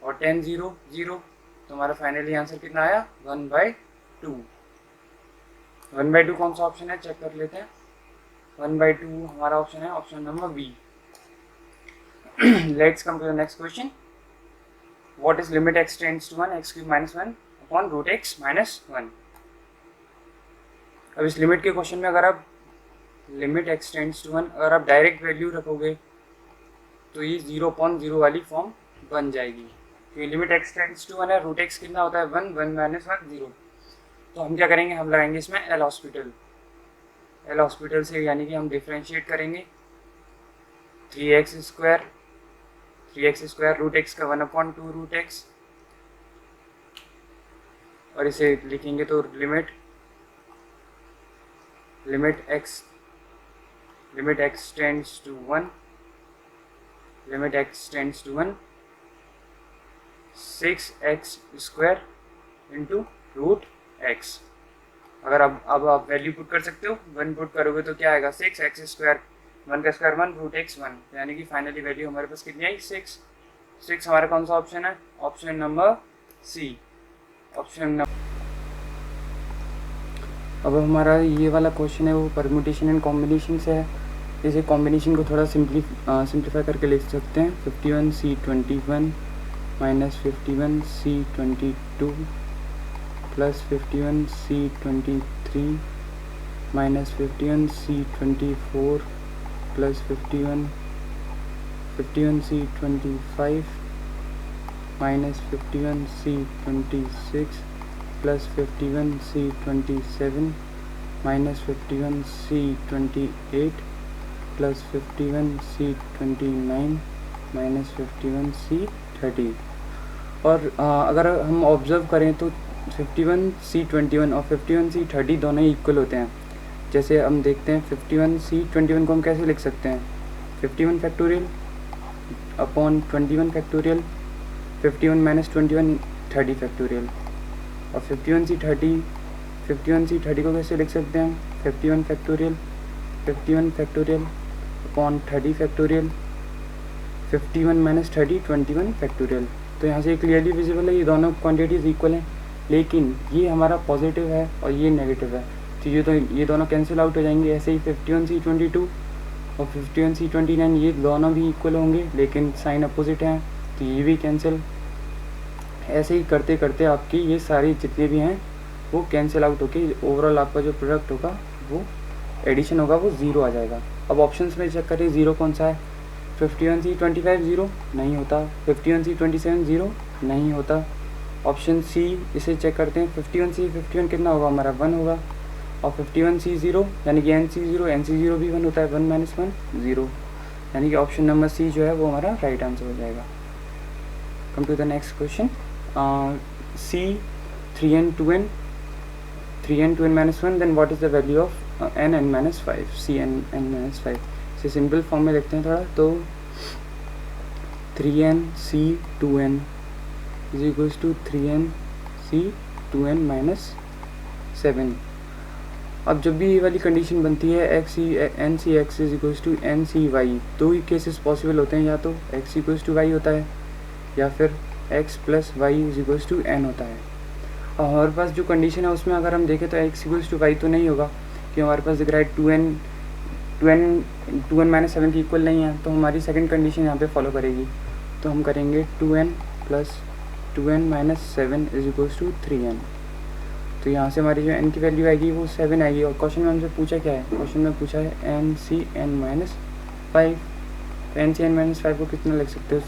और 10 0 0, तो हमारा फाइनली आंसर कितना आया 1/2। 1/2 कौन सा ऑप्शन है चेक कर लेते हैं। 1/2 हमारा ऑप्शन है option number B. Let's come to the next question. What is limit x tends to 1 x³ - 1 upon root x minus 1। अब इस लिमिट के क्वेश्चन में अगर आप लिमिट x टेंड्स टू 1 अगर आप डायरेक्ट वैल्यू रखोगे तो ये 0/0 वाली फॉर्म बन जाएगी, क्योंकि लिमिट x टेंड्स टू 1 है, रूट x कितना होता है 1 1 माइनस 1 0। तो हम क्या करेंगे, हम लगाएंगे इसमें एल हॉस्पिटल से, यानी कि हम डिफ्रेंशिएट करेंगे 3x स्क्वायर रूट x का 1/2 रूट x, और इसे लिखेंगे तो limit x tends to 1 6x square into root x। अगर अब आप वैल्यू पुट कर सकते हो, 1 पुट करोगे तो क्या आएगा 6x स्क्वायर, 1 का स्क्वायर 1 रूट x 1, यानी कि फाइनली वैल्यू हमारे पास कितनी आई 6 हमारा कौन सा ऑप्शन है, ऑप्शन नंबर सी। अब हमारा ये वाला क्वेश्चन है वो परम्यूटेशन एंड कॉम्बिनेशन से है। जैसे कॉम्बिनेशन को थोड़ा सिंप्लीफाई करके लिख सकते हैं 51C21 minus 51C22 plus 51C23 minus 51C24 plus 51C25 minus 51C26 plus 51C27 minus 51C28 plus 51C29 minus 51C30। और अगर हम ऑब्ज़र्व करें तो 51C21 और 51C30 दोनों ही इक्वल होते हैं। जैसे हम देखते हैं 51C21 को हम कैसे लिख सकते हैं, 51 factorial upon 21 factorial, 51 minus 21 30 factorial. और 51c 30 को कैसे लिख सकते हैं? 51 factorial upon 30 factorial, 51 minus 30 21 factorial. तो यहाँ से क्लियरली विजिबल है ये दोनों क्वांटिटीज़ इक्वल हैं, लेकिन ये हमारा पॉजिटिव है और ये नेगेटिव है, तो ये दोनों कैंसिल आउट हो जाएंगे। ऐसे ही 51c 22 और 51c 29 ये दोनों भी इक्वल होंगे, लेकिन साइन अपोजिट हैं, तो ये भी कैंसिल। ऐसे ही करते करते आपकी ये सारी जितने भी हैं वो कैंसिल आउट होके ओवरऑल आपका जो प्रोडक्ट होगा वो एडिशन होगा वो 0 आ जाएगा। अब ऑप्शंस में चेक करें 0 कौन सा है? 51c 25 0 नहीं होता, 51c 27 0 नहीं होता। ऑप्शन सी इसे चेक करते हैं, 51c 51 कितना होगा हमारा 1 होगा, और 51c 0 यानी कि NC 0 भी 1 होता है, 1 माइनस 1 0, यानी कि ऑप्शन नंबर सी जो है वो हमारा राइट आंसर हो जाएगा। Come to the next question, C 3n 2n minus 1, then what is the value of n minus 5? Cn minus 5 इसे सिंपल फॉर्म में लिखते हैं थोड़ा, तो 3n C 2n is equals to 3n C 2n minus 7। अब जब भी ये वाली कंडीशन बनती है n C x is equals to n C y, दो ही केसेस पॉसिबल होते हैं, या तो x equals to y होता है या फिर x plus y is equals to n होता है। और हमारे पास जो कंडीशन है उसमें अगर हम देखें तो x equals to y तो नहीं होगा, कि हमारे पास दिख रहा है 2n माइनस 7 की इक्वल नहीं है, तो हमारी सेकंड कंडीशन यहाँ पे फॉलो करेगी। तो हम करेंगे 2n plus 2n minus 7 is equals to 3n। तो यहाँ से हमारी जो n की वैल्यू आएगी वो 7 आएगी। और क्वेश्चन में हमसे पूछा क्या है? क्वेश्चन में पूछा है NCn माइनस 5। तो NCn माइनस 5 को कितना लिख सकते हो?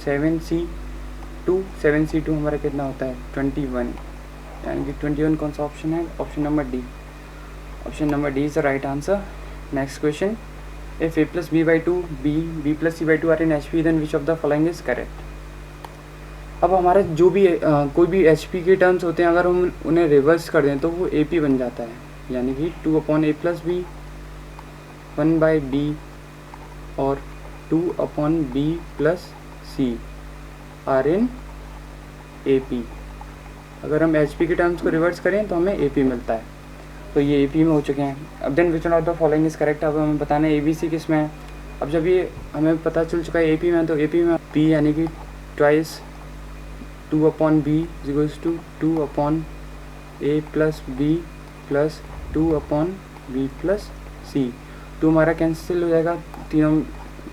7c2 हमारा कितना होता है? 21, यानी कि 21 कौन सा ऑप्शन है? Option number D. Option number D is the right answer. Next question, if a plus b by 2 b plus c by 2 are in HP, then which of the following is correct? अब हमारा जो भी कोई भी HP के टर्म्स होते हैं, अगर हम उन्हें रिवर्स कर दें तो वो AP बन जाता है, यानी कि 2 upon a plus b 1 by b और 2 upon b plus c are in AP। अगर हम HP के टर्म्स को रिवर्स करें तो हमें AP मिलता है, तो ये AP में हो चुके हैं। अब then which one of the following is correct, अब हमें बताना है ABC किस में है। अब जब ये हमें पता चल चुका है AP में, तो AP में P यानी कि twice 2 upon B equals to 2 upon A plus B plus 2 upon B plus C। 2 हमारा कैंसिल हो जाएगा, तीनों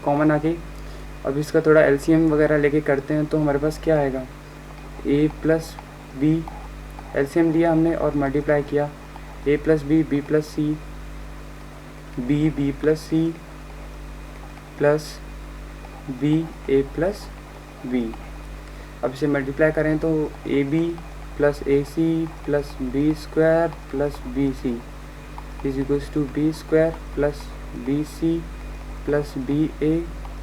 कॉमन आके। अब इसका थोड़ा LCM वगैरह लेके करते हैं, तो हमारे पास क्या आएगा? A प्लस B LCM लिया हमने और मल्टीप्लाई किया, a plus B B plus C B plus C plus B A plus B. अब इसे मल्टीप्लाई करें तो A B plus A C plus B square plus B C is equals to B square plus B C plus B A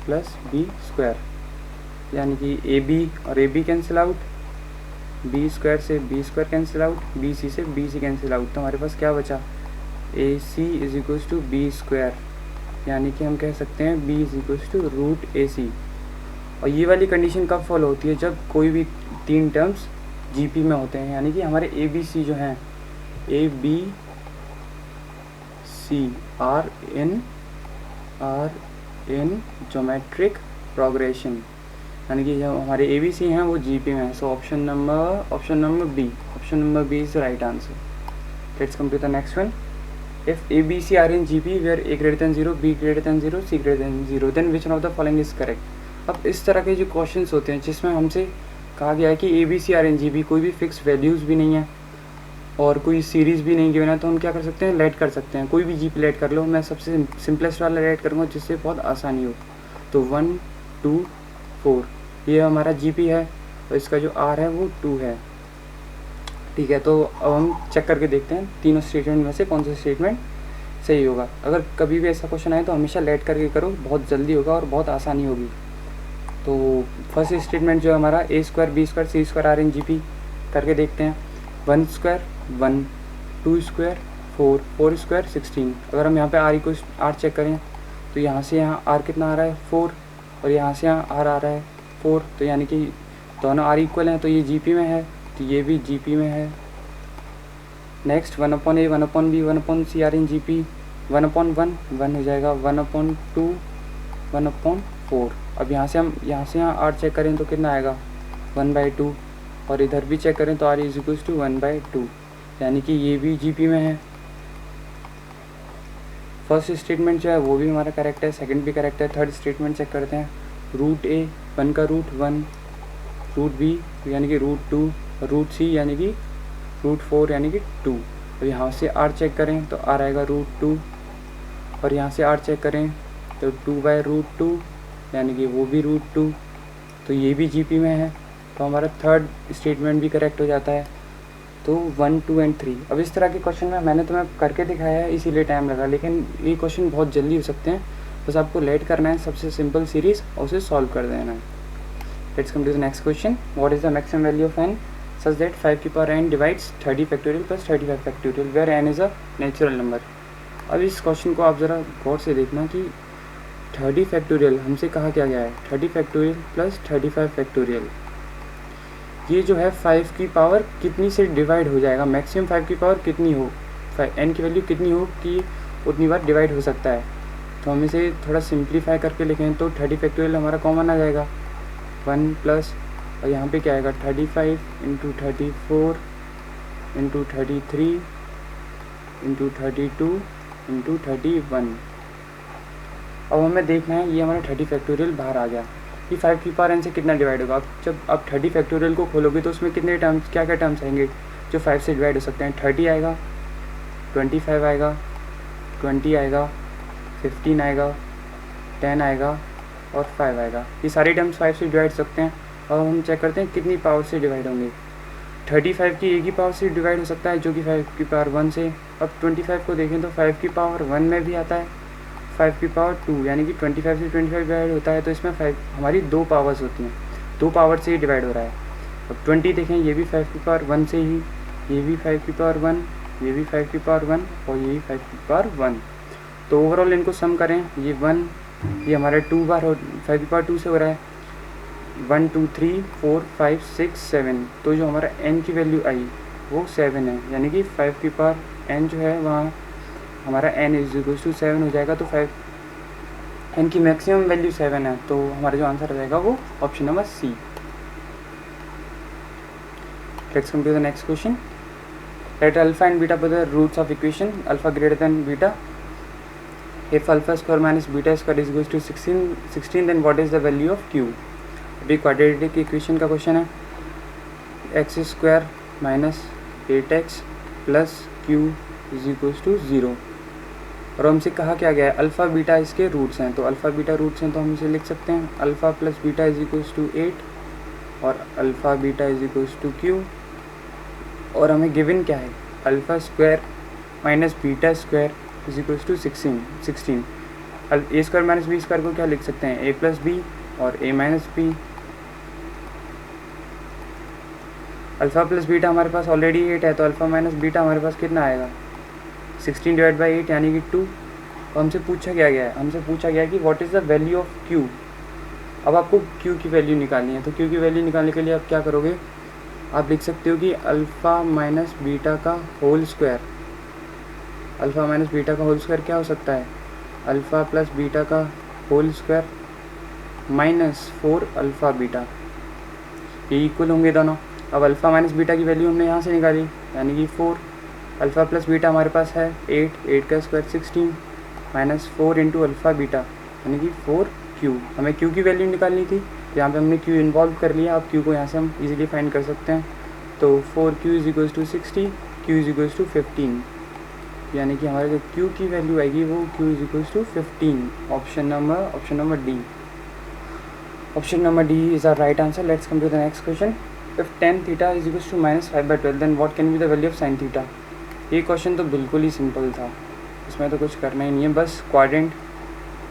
plus B square, यानी कि ए बी और A B cancel out, B square से B square cancel out, B C से बी सी कैंसिल आउट, तो हमारे पास क्या बचा? A C is equals to B square, यानी कि हम कह सकते हैं B is equals to root A C. और ये वाली कंडीशन कब फॉलो होती है? जब कोई भी तीन टर्म्स जीपी में होते हैं, यानी कि हमारे ए बी सी जो हैं, A B C are in geometric progression, यानी कि जो हमारे ए बी सी हैं वो जीपी में है। So option number B is right answer. Let's come to the next one. If A B C are in GP where A greater than 0 B greater than 0 C greater than 0 then which one of the following is correct. अब इस तरह के जो क्वेश्चंस होते हैं जिसमें हमसे कहा गया है कि A B C are in GP, कोई भी फिक्स वैल्यूज़ भी नहीं है और कोई सीरीज़ भी नहीं गिवन है, तो हम क्या कर सकते हैं? लेट कर सकते हैं, कोई भी जीपी लेट कर लो। मैं सबसे सिंपलेस्ट वाला लेट करूँगा जिससे बहुत आसानी हो। तो 1 2 4 ये हमारा जीपी है और इसका जो आर है वो 2 है, ठीक है। तो अब हम चेक करके देखते हैं तीनों स्टेटमेंट में से कौन सा स्टेटमेंट सही होगा। अगर कभी भी ऐसा क्वेश्चन आए तो हमेशा लेट करके करो, बहुत जल्दी होगा और बहुत आसानी होगी। तो फर्स्ट स्टेटमेंट जो हमारा A square B square C square are in GP करके देखते हैं। 1 स्क्वायर 1, 2 स्क्वायर 4, 4 स्क्वायर 16। अगर हम यहाँ पे आर को आर चेक करें तो यहाँ से यहाँ आर कितना आ रहा है 4 और यहाँ से यहाँ आर आ रहा है 4, तो यानी कि दोनों आर इक्वल हैं, तो ये जीपी में है, तो ये भी जीपी में है, next 1/a 1/b 1/c r इन GP 1/1 1 हो जाएगा 1/2 1/4। अब यहाँ से R चेक करें तो कितना आएगा 1/2 और इधर भी चेक करें तो R इज इक्वल टू 1/2, यानी कि ये भी GP में है। फर्स्ट स्टेटमेंट जो है वो भी हमारा करेक्ट है, सेकंड भी करेक्ट है। थर्ड स्टेटमेंट चेक करते हैं। रूट A 1 का रूट 1, रूट B यानी कि रूट 2, रूट C यानी कि रूट 4 यानी कि 2। और यहाँ से R चेक करें तो R आएगा रूट 2 और यहाँ से R चेक करें तो 2/√2 यानी कि वो भी रूट 2, तो ये भी GP में है। तो हमारा थर्ड स्टेटमेंट भी करेक्ट हो जाता है। तो 1, 2 एंड 3। अब इस तरह के क्वेश्चन में मैंने तुम्हें करके दिखाया है इसीलिए टाइम लगा, लेकिन ये क्वेश्चन बहुत जल्दी हो सकते हैं। बस आपको लेट करना है सबसे सिंपल सीरीज़ और उसे सॉल्व कर देना है। Let's come to the next question. What is the maximum value of n such that 5 की power n divides 30 factorial plus 35 factorial where n is a natural number. अब इस क्वेश्चन को आप ज़रा गौर से देखना कि 30 फैक्टोरियल हमसे कहा क्या गया है, 30 फैक्टोरियल प्लस 35 फैक्टोरियल। ये जो है 5 की पावर कितनी से डिवाइड हो जाएगा, मैक्सिमम 5 की पावर कितनी हो, n की वैल्यू कितनी हो कि उतनी बार डिवाइड हो सकता है। तो हम इसे थोड़ा सिंप्लीफाई करके लिखें तो 30 फैक्टोरियल हमारा कॉमन आ जाएगा 1 प्लस, और यहाँ पे क्या आएगा 35 इंटू 34 इंटू 33 इंटू 32 इंटू 31। अब हमें देखना है ये हमारा 30 फैक्टोरियल बाहर आ गया, ये 5 की पावर n से कितना डिवाइड होगा। अब जब आप 30 फैक्टोरियल को खोलोगे तो उसमें कितने टर्म्स, क्या क्या टर्म्स आएंगे जो 5 से डिवाइड हो सकते हैं। 30 आएगा, 25 आएगा, 20 आएगा, 15 आएगा, 10 आएगा और 5 आएगा। ये सारे टर्म्स 5 से डिवाइड सकते हैं। और हम चेक करते हैं कितनी पावर से डिवाइड होंगे। 35 की एक ही पावर से डिवाइड हो सकता है जो कि 5 की पावर 1 से। अब 25 को देखें तो 5 की पावर 1 में भी आता है, 5 की पावर 2 यानी कि 25 से 25 डिवाइड होता है। तो इसमें 5 हमारी 2 पावर्स होती हैं, 2 पावर से ही डिवाइड हो रहा है। अब 20 देखें ये भी 5 की पावर 1 से ही, ये भी 5 की पावर 1, ये भी 5 की पावर 1 और ये भी 5 की पावर 1। तो ओवरऑल इनको सम करें, ये 1 ये हमारे 2 बार 5 की पावर 2 से हो रहा है, 1 2 3 4 5 6 7। तो जो हमारा n की वैल्यू आई वो 7 है, यानी कि 5 की पावर n जो है वहाँ हमारा n इज इक्वल टू 7 हो जाएगा। तो 5 n की मैक्सिमम वैल्यू 7 है, तो हमारा जो आंसर आ जाएगा वो option number C। Let's come to the next question. Let alpha and beta the roots of equation alpha greater than beta. If alpha square minus beta square is equals to 16 then what is the value of q। अभी क्वाड्रेटिक इक्वेशन का क्वेश्चन है, x square minus 8x plus Q is equals to 0। और हमसे कहा क्या गया है, अल्फ़ा बीटा इसके रूट्स हैं। तो अल्फ़ा बीटा रूट्स हैं तो हम इसे लिख सकते हैं alpha plus beta is equals to 8 और alpha beta is equals to Q. और हमें गिवन क्या है, alpha square minus beta square is equals to 16। A square minus B square को क्या लिख सकते हैं, ए प्लस बी और A minus B. Alpha plus beta हमारे पास ऑलरेडी 8 है, तो अल्फ़ा माइनस बीटा हमारे पास कितना आएगा 16 डिवाइड बाई 8 यानी कि 2। तो हमसे पूछा क्या गया है, हमसे पूछा गया है कि what is the value of q। अब आपको q की वैल्यू निकालनी है, तो q की वैल्यू निकालने के लिए आप क्या करोगे, आप लिख सकते हो कि अल्फ़ा माइनस बीटा का whole square. Alpha minus beta का होल स्क्वायर क्या हो सकता है, अल्फ़ा प्लस बीटा का whole square minus 4 alpha beta, ये इक्वल होंगे दोनों। अब अल्फ़ा माइनस बीटा की वैल्यू हमने यहाँ से निकाली यानी कि 4। अल्फ़ा प्लस बीटा हमारे पास है 8 का square 16 minus 4 into alpha beta यानी कि 4q। हमें q की वैल्यू निकालनी थी, यहाँ पे हमने q इन्वॉल्व कर लिया। अब q को यहाँ से हम इजीली फाइंड कर सकते हैं। तो 4q is equals to 60, q is equals to 15, यानी कि हमारे जो q की वैल्यू आएगी वो q is equals to 15। Option number D. Option number D is our right answer. Let's come to the next question. If tan theta is equals to -5/12 then what can be the value of sin theta. ये क्वेश्चन तो बिल्कुल ही सिंपल था, इसमें तो कुछ करना ही नहीं है, बस क्वाड्रेंट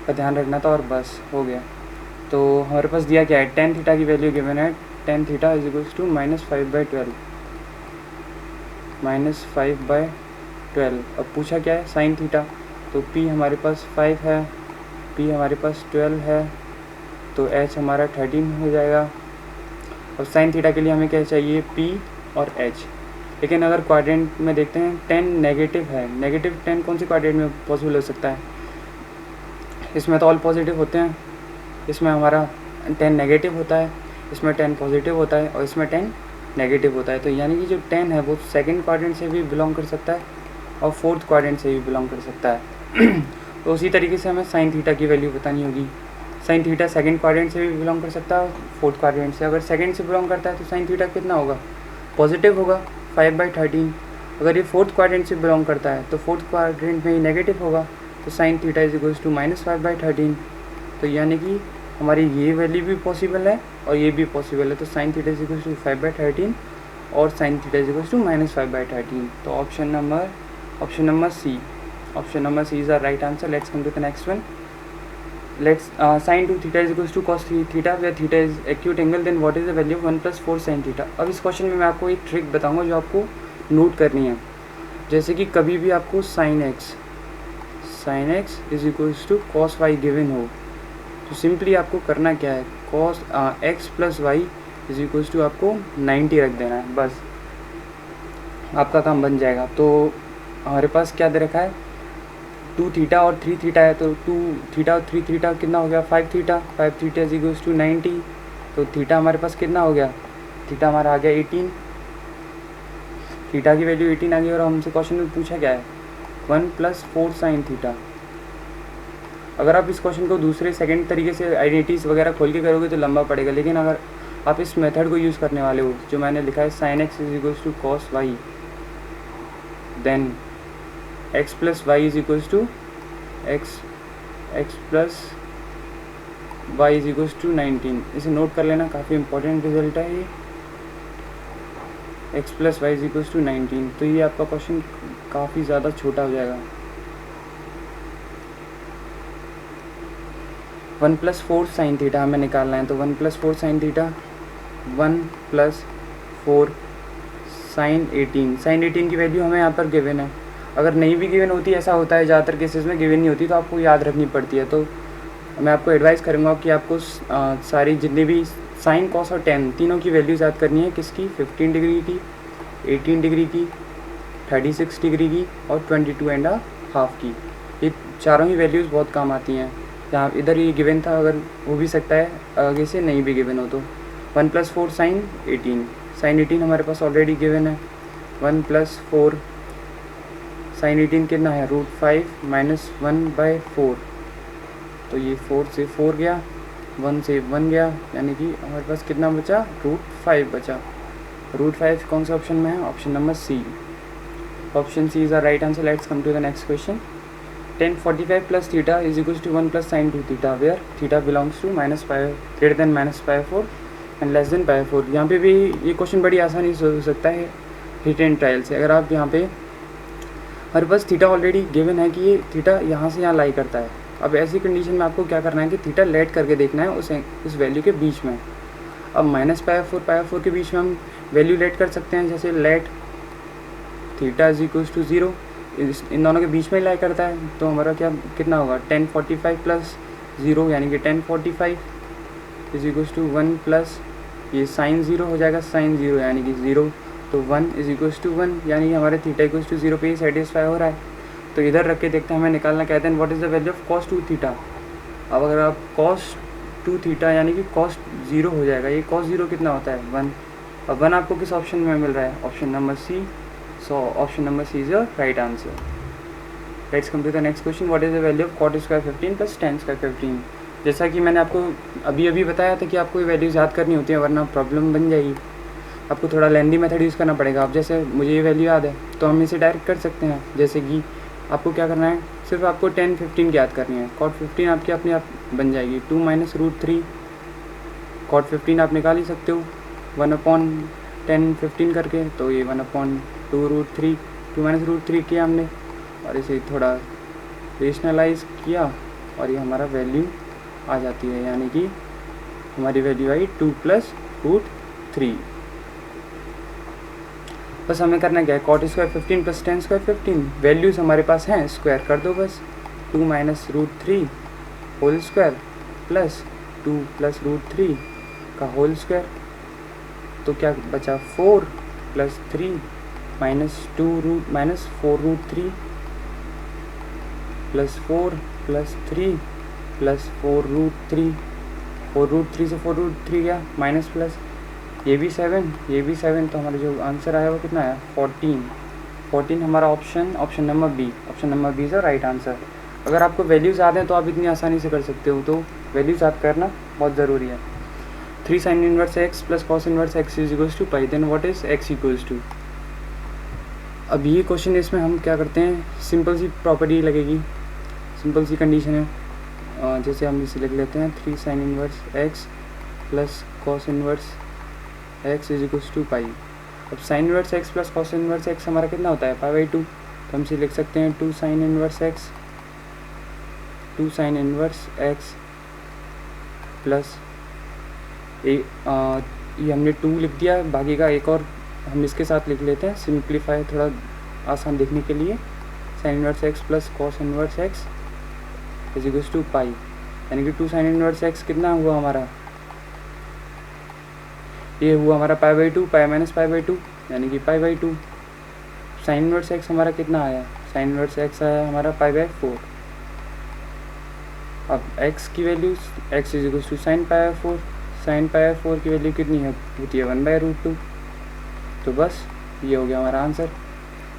का ध्यान रखना था और बस हो गया। तो हमारे पास दिया क्या है, tan थीटा की वैल्यू गिवन है, tan theta is equals to -5/12 -5/12। अब पूछा क्या है sin थीटा, तो p हमारे पास 5 है, p हमारे पास 12 है, तो h हमारा 13 हो जाएगा। और sin थीटा के लिए हमें क्या चाहिए, p और h। लेकिन अगर क्वाड्रेंट में देखते हैं 10 नेगेटिव है, नेगेटिव 10 कौन सी क्वाड्रेंट में पॉसिबल हो सकता है? इसमें तो ऑल पॉजिटिव होते हैं, इसमें हमारा 10 नेगेटिव होता है, इसमें 10 पॉजिटिव होता है और इसमें 10 नेगेटिव होता है। तो यानी कि जो 10 है वो सेकंड क्वाड्रेंट से भी बिलोंग कर सकता है और फोर्थ क्वाड्रेंट से भी बिलोंग कर सकता है। तो उसी तरीके से हमें साइन थीटा की वैल्यू बतानी होगी। साइन थीटा सेकंड क्वाड्रेंट से भी बिलोंग कर सकता है और फोर्थ क्वाड्रेंट से। अगर सेकंड से बिलोंग करता है तो साइन थीटा कितना होगा? पॉजिटिव होगा, 5/13। अगर ये फोर्थ क्वाड्रेंट से बिलोंग करता है तो फोर्थ क्वाड्रेंट में ही नेगेटिव होगा, तो sine theta is equals to -5/13। तो यानी कि हमारी ये वैल्यू भी पॉसिबल है और ये भी पॉसिबल है। तो sine theta is equals to 5/13 और sine theta is equals to -5/13। तो option number C is the right answer. Let's come to the next one. Let's sin 2 theta is equals to cos 3 theta where theta is acute angle, then what is the value of 1 plus 4 sin theta। अब इस क्वेश्चन में मैं आपको एक ट्रिक बताऊंगा जो आपको नोट करनी है। जैसे कि कभी भी आपको sin x is equals to cos y given हो तो सिंपली आपको करना क्या है, cos x plus y is equals to आपको 90 रख देना है, बस आपका काम बन जाएगा। तो हमारे पास क्या दे रखा है, 2 थीटा और 3 थीटा है, तो 2 थीटा और 3 थीटा कितना हो गया, 5 थीटा इज इक्वल्स टू 90। तो थीटा हमारे पास कितना हो गया, थीटा हमारा आ गया 18, थीटा की वैल्यू 18 आ गई। और हमसे क्वेश्चन में पूछा क्या है, 1 + 4 साइन थीटा। अगर आप इस क्वेश्चन को दूसरे सेकंड तरीके से आइडेंटिटीज वगैरह खोल के करोगे तो लंबा पड़ेगा, लेकिन अगर आप इस मेथड को यूज़ करने वाले हो जो मैंने लिखा है sin x is equals to cos y, then x plus y is equals to x plus y is equals to 19। इसे नोट कर लेना, काफ़ी इंपॉर्टेंट रिजल्ट है ये, x plus y is equals to 19। तो ये आपका क्वेश्चन काफ़ी ज़्यादा छोटा हो जाएगा। 1 + 4 साइन थीटा हमें निकालना है, तो 1 + 4 साइन थीटा 1 + 4 साइन 18। साइन 18 की वैल्यू हमें यहाँ पर गिवन है, अगर नहीं भी गिवन होती, ऐसा होता है ज़्यादातर केसेस में गिवन नहीं होती, तो आपको याद रखनी पड़ती है। तो मैं आपको एडवाइस करूँगा कि आपको सारी जितनी भी साइन कॉस और टेन तीनों की वैल्यूज़ याद करनी है। किसकी, 15 डिग्री की, 18 डिग्री की, 36 डिग्री की और 22.5 की। ये चारों ही वैल्यूज़ बहुत काम आती हैं। यहाँ इधर ये गिवन था, अगर हो भी सकता है आगे से नहीं भी गिवन हो तो। 1 + 4 साइन 18, साइन 18 हमारे पास ऑलरेडी गिवन है। 1 + 4 साइन 18 कितना है, √5 - 1/4। तो ये 4 से 4 गया, 1 से 1 गया, यानी कि हमारे पास कितना बचा, √5 बचा। √5 कौन सा ऑप्शन में है, option number C. Option C is the right answer. Let's come to the next question. tan 45 + theta is equals to 1 + sin 2 theta where theta belongs to -π -π4 and less than π4। यहाँ पे भी ये क्वेश्चन बड़ी आसानी से हो सकता है हिट एंड ट्रायल से। अगर आप यहाँ पे, हमारे पास थीटा ऑलरेडी गिवन है कि ये थीटा यहाँ से यहाँ लाई करता है। अब ऐसी कंडीशन में आपको क्या करना है कि थीटा लेट करके देखना है उस वैल्यू के बीच में। अब -π4 के बीच में हम वैल्यू लेट कर सकते हैं, जैसे let theta is equals to 0, इन दोनों के बीच में लाई करता है। तो हमारा कितना होगा, tan 45 + 0 यानी कि tan 45 is equals to 1 plus ये साइन 0 हो जाएगा, साइन 0 यानी कि 0, तो 1 इज इक्वल्स टू 1 यानी कि हमारे थीटा इक्वल्स टू 0 पे ही सेटिस्फाई हो रहा है। तो इधर रख के देखते हैं, हमें निकालना कहते हैं what is the value of cos 2 theta. अब अगर आप cos 2 थीटा यानी कि cos 0 हो जाएगा, ये cos 0 कितना होता है, 1। अब 1 आपको किस ऑप्शन में मिल रहा है, option number C. So option number C is your right answer. Let's come to the next question. What is the value of cot square 15 + tan square 15। जैसा कि मैंने आपको अभी बताया था कि आपको ये वैल्यूज़ याद करनी होती है, वरना प्रॉब्लम बन जाएगी। आपको थोड़ा लेंदी मेथड यूज़ करना पड़ेगा। अब जैसे मुझे ये वैल्यू याद है तो हम इसे डायरेक्ट कर सकते हैं। जैसे कि आपको क्या करना है, सिर्फ आपको tan 15 की याद करनी है। cot 15 आपकी अपने आप बन जाएगी 2 - √3। cot 15 आप निकाल ही सकते हो 1/tan 15 करके, तो ये 1/2 √3, 2 - √3 किया हमने और इसे थोड़ा रेशनलाइज किया और ये हमारा वैल्यू आ जाती है, यानी कि हमारी वैल्यू आई 2 + √3। बस हमें करना क्या है, cot square 15 + tan square 15 values हमारे पास हैं, स्क्वायर कर दो बस। 2 - √3 होल स्क्वायर प्लस 2 + √3 का होल स्क्वायर, तो क्या बचा 4 + 3 -4√3 +4 +3 +4√3, 4√3 से 4√3 गया माइनस प्लस, ये भी 7, ये भी 7, तो हमारा जो आंसर आया वो कितना आया 14 हमारा option number B is the right answer. अगर आपको वैल्यूज़ याद हैं तो आप इतनी आसानी से कर सकते हो, तो वैल्यूज़ याद करना बहुत ज़रूरी है। 3 sin inverse x plus cos inverse x is equals to pi, then what is x equals to. अब ये क्वेश्चन, इसमें हम क्या करते हैं, सिंपल सी प्रॉपर्टी लगेगी, सिंपल सी कंडीशन है। जैसे हम इसे लिख लेते हैं 3 sin inverse x plus cos inverse x is equals to pi. अब sine inverse x plus cos inverse x हमारा कितना होता है पाई/2, तो हम इसे लिख सकते हैं 2 sin इनवर्स x प्लस ये हमने 2 लिख दिया, बाकी का एक और हम इसके साथ लिख लेते हैं, सिंप्लीफाई थोड़ा आसान देखने के लिए। Sine inverse x plus cos inverse x is equals to pi, यानी कि 2 sin इनवर्स x कितना हुआ हमारा, ये हुआ हमारा पाई/2, पाई माइनस पाई/2 यानी कि पाई/2। साइन इनवर्स x हमारा कितना आया, साइन इनवर्स x आया हमारा पाई/4। अब x की value x is equals to sine पाई/4, साइन पाई/4 की वैल्यू कितनी है होती है 1/√2, तो बस ये हो गया हमारा आंसर,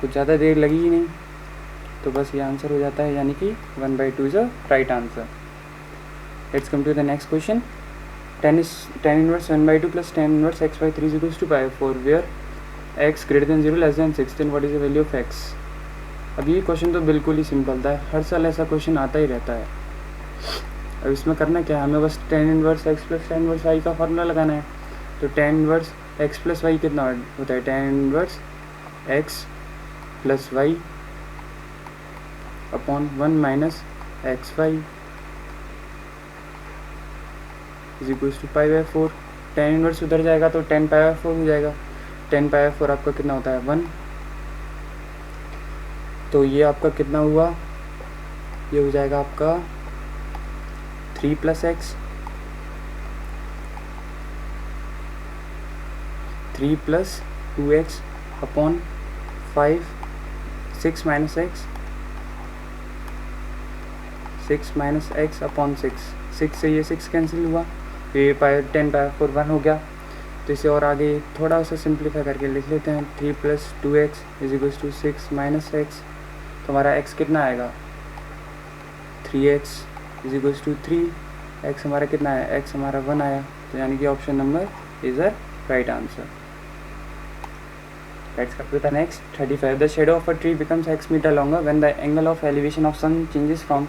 कुछ ज़्यादा देर लगी ही नहीं, तो बस ये आंसर हो जाता है, यानी कि 1/2 is a right answer. Let's come to the next question. tan inverse 1/2 plus tan inverse x/3 is equals to pi/4 where x greater than 0 less than 6, then what is the value of x। अब ये क्वेश्चन तो बिल्कुल ही सिंपल था, हर साल ऐसा क्वेश्चन आता ही रहता है। अब इसमें करना क्या है, हमें बस tan inverse x plus tan inverse y का फार्मूला लगाना है। तो tan inverse x plus y कितना होता है, tan inverse x plus y upon 1 minus xy is equals to पाई/4। tan इनवर्स उधर जाएगा तो tan पाई/4 हो जाएगा, tan पाई/4 आपका कितना होता है 1, तो ये आपका कितना हुआ, ये हो जाएगा आपका 3 plus x, 3 plus 2x upon 5, 6 minus x, 6 minus x upon 6 से ये 6 कैंसिल हुआ, ये tan पाई/4 1 हो गया। तो इसे और आगे थोड़ा सा सिंप्लीफाई करके लिख लेते हैं, 3 plus 2x is equals to 6 minus x, तो हमारा x कितना आएगा 3x is equals to 3, x हमारा कितना आया, x हमारा 1 आया, तो यानी कि option number is the right answer. Let's come to the next 35. The shadow of a tree becomes x meter longer when the angle of elevation of sun changes from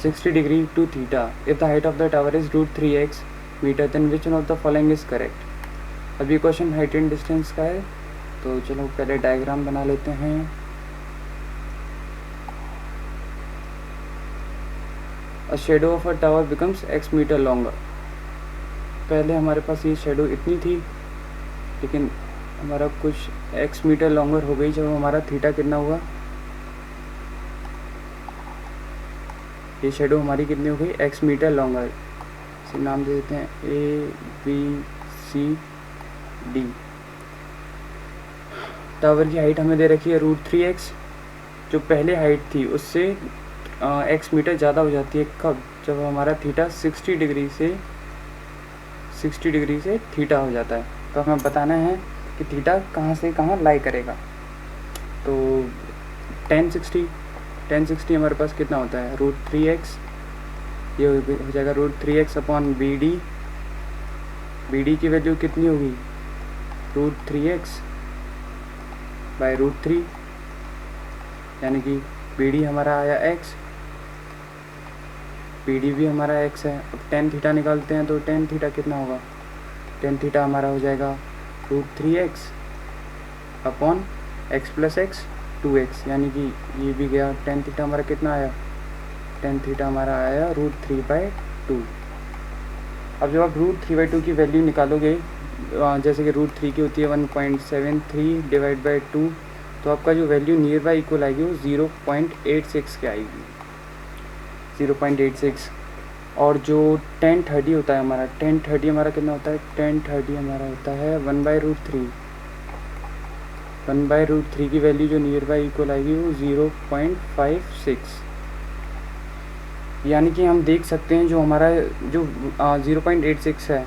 60 degree to theta. If the height of the tower is √3x meter, then which one of the following is correct? अब ये क्वेश्चन हाइट एंड डिस्टेंस का है, तो चलो पहले डायग्राम बना लेते हैं। A shadow of a tower becomes x meter longer. पहले हमारे पास ये शेडो इतनी थी, लेकिन हमारा कुछ x मीटर लॉन्गर हो गई जब हमारा थीटा कितना हुआ, ये शेडो हमारी कितनी हो गई x मीटर लॉन्गर। इसे नाम दे देते हैं ABCD। टावर की हाइट हमें दे रखी है √3x, जो पहले हाइट थी उससे x मीटर ज़्यादा हो जाती है, कब, जब हमारा थीटा 60 डिग्री से थीटा हो जाता है। तो हमें बताना है कि थीटा कहाँ से कहाँ लाई करेगा। तो tan 60 हमारे पास कितना होता है √3x, ये हो जाएगा √3x अपॉन BD की वैल्यू कितनी होगी √3x बाई √3, यानी कि BD हमारा आया x, BD भी हमारा x है। अब tan थीटा निकालते हैं, तो tan थीटा कितना होगा, tan थीटा हमारा हो जाएगा √3x upon x plus x 2x, यानी कि ये भी गया, tan थीटा हमारा कितना आया, tan थीटा हमारा आया √3/2। अब जब आप √3/2 की वैल्यू निकालोगे, जैसे कि √3 की होती है 1.73 डिवाइड बाई 2, तो आपका जो वैल्यू नियर बाई इक्वल आएगी वो 0.86 के आएगी, 0.86। और जो tan 30 होता है हमारा, tan 30 हमारा कितना होता है, tan 30 हमारा होता है 1/√3, 1/√3 की वैल्यू जो नियर बाई इक्वल आएगी वो 0.56, यानी कि हम देख सकते हैं जो हमारा जो 0.86 है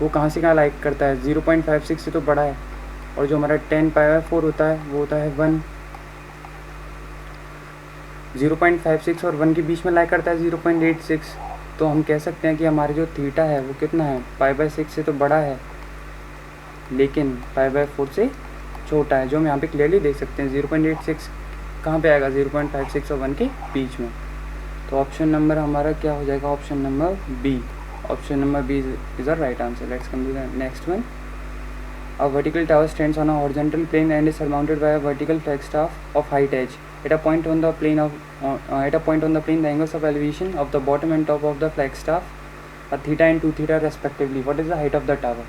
वो कहाँ से कहाँ लाइक करता है, 0.56 से तो बड़ा है, और जो हमारा 10π/4 होता है वो होता है 1। 0.56 और 1 के बीच में लाइक करता है 0.86, तो हम कह सकते हैं कि हमारा जो थीटा है वो कितना है, π/6 से तो बड़ा है लेकिन π/4 से छोटा है, जो हम यहाँ पे क्लियरली देख सकते हैं। 0.86 कहाँ पे आएगा, 0.56 और 1 के बीच में। तो ऑप्शन नंबर हमारा क्या हो जाएगा, option number B. Option number B is the right answer. Let's come to the next one. A vertical tower stands on a horizontal plane and is surmounted by a vertical flagstaff of height h. At a point on the plane, the angles of elevation of the bottom and top of the flagstaff are theta and 2 theta respectively. What is the height of the tower?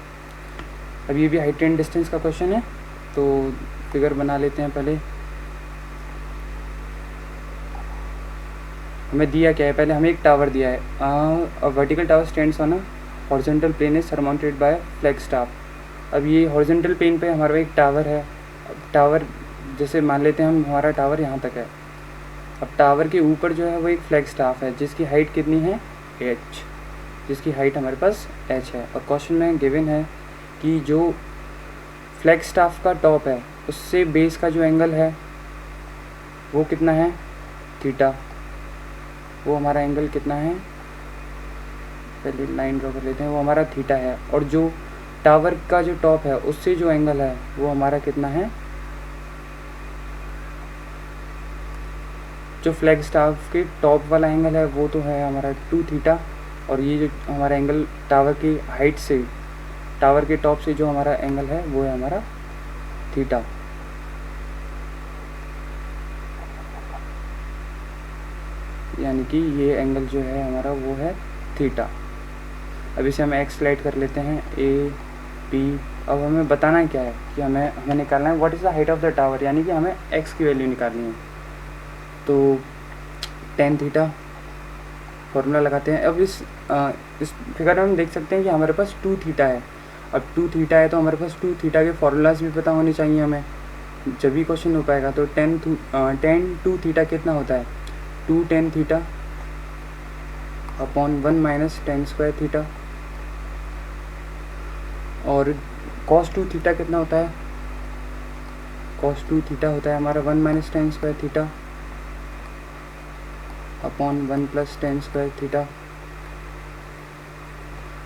अब ये भी हाइट एंड डिस्टेंस का क्वेश्चन है, तो फिगर बना लेते हैं पहले। हमें दिया क्या है, पहले हमें एक टावर दिया है, a vertical tower stands on a horizontal plane is surmounted by flagstaff. अब ये हॉरिजॉन्टल प्लेन पे हमारा एक टावर है। अब टावर जैसे मान लेते हैं हम, हमारा टावर यहाँ तक है। अब टावर के ऊपर जो है वो एक फ्लैग स्टाफ है जिसकी हाइट कितनी है, h, जिसकी हाइट हमारे पास h है। और क्वेश्चन में गिवन है कि जो फ्लैग स्टाफ का टॉप है उससे बेस का जो एंगल है वो कितना है, थीटा। वो हमारा एंगल कितना है, पहले लाइन ड्रॉ कर लेते हैं, वो हमारा थीटा है। और जो टावर का जो टॉप है उससे जो एंगल है वो हमारा कितना है, जो फ्लैग स्टाफ के टॉप वाला एंगल है वो तो है हमारा 2 थीटा। और ये जो हमारा एंगल टावर की हाइट से, टावर के टॉप से जो हमारा एंगल है वो है हमारा थीटा। यानी कि ये एंगल जो है हमारा वो है थीटा। अब इसे हम एक्स लाइट कर लेते हैं, ए पी। अब हमें बताना क्या है कि हमें निकालना है what is the height of the tower, यानी कि हमें एक्स की वैल्यू निकालनी है। तो tan थीटा फॉर्मूला लगाते हैं। अब इस फिगर में हम देख सकते हैं कि हमारे पास 2 थीटा है। अब 2 थीटा है तो हमारे पास 2 थीटा के फॉर्मूलाज भी पता होने चाहिए हमें, जब भी क्वेश्चन हो पाएगा। तो tan 2 थीटा कितना होता है, 2 tan theta upon 1 minus tan square theta. और cos 2 थीटा कितना होता है, cos 2 थीटा होता है हमारा 1 minus tan square theta upon 1 plus tan square theta.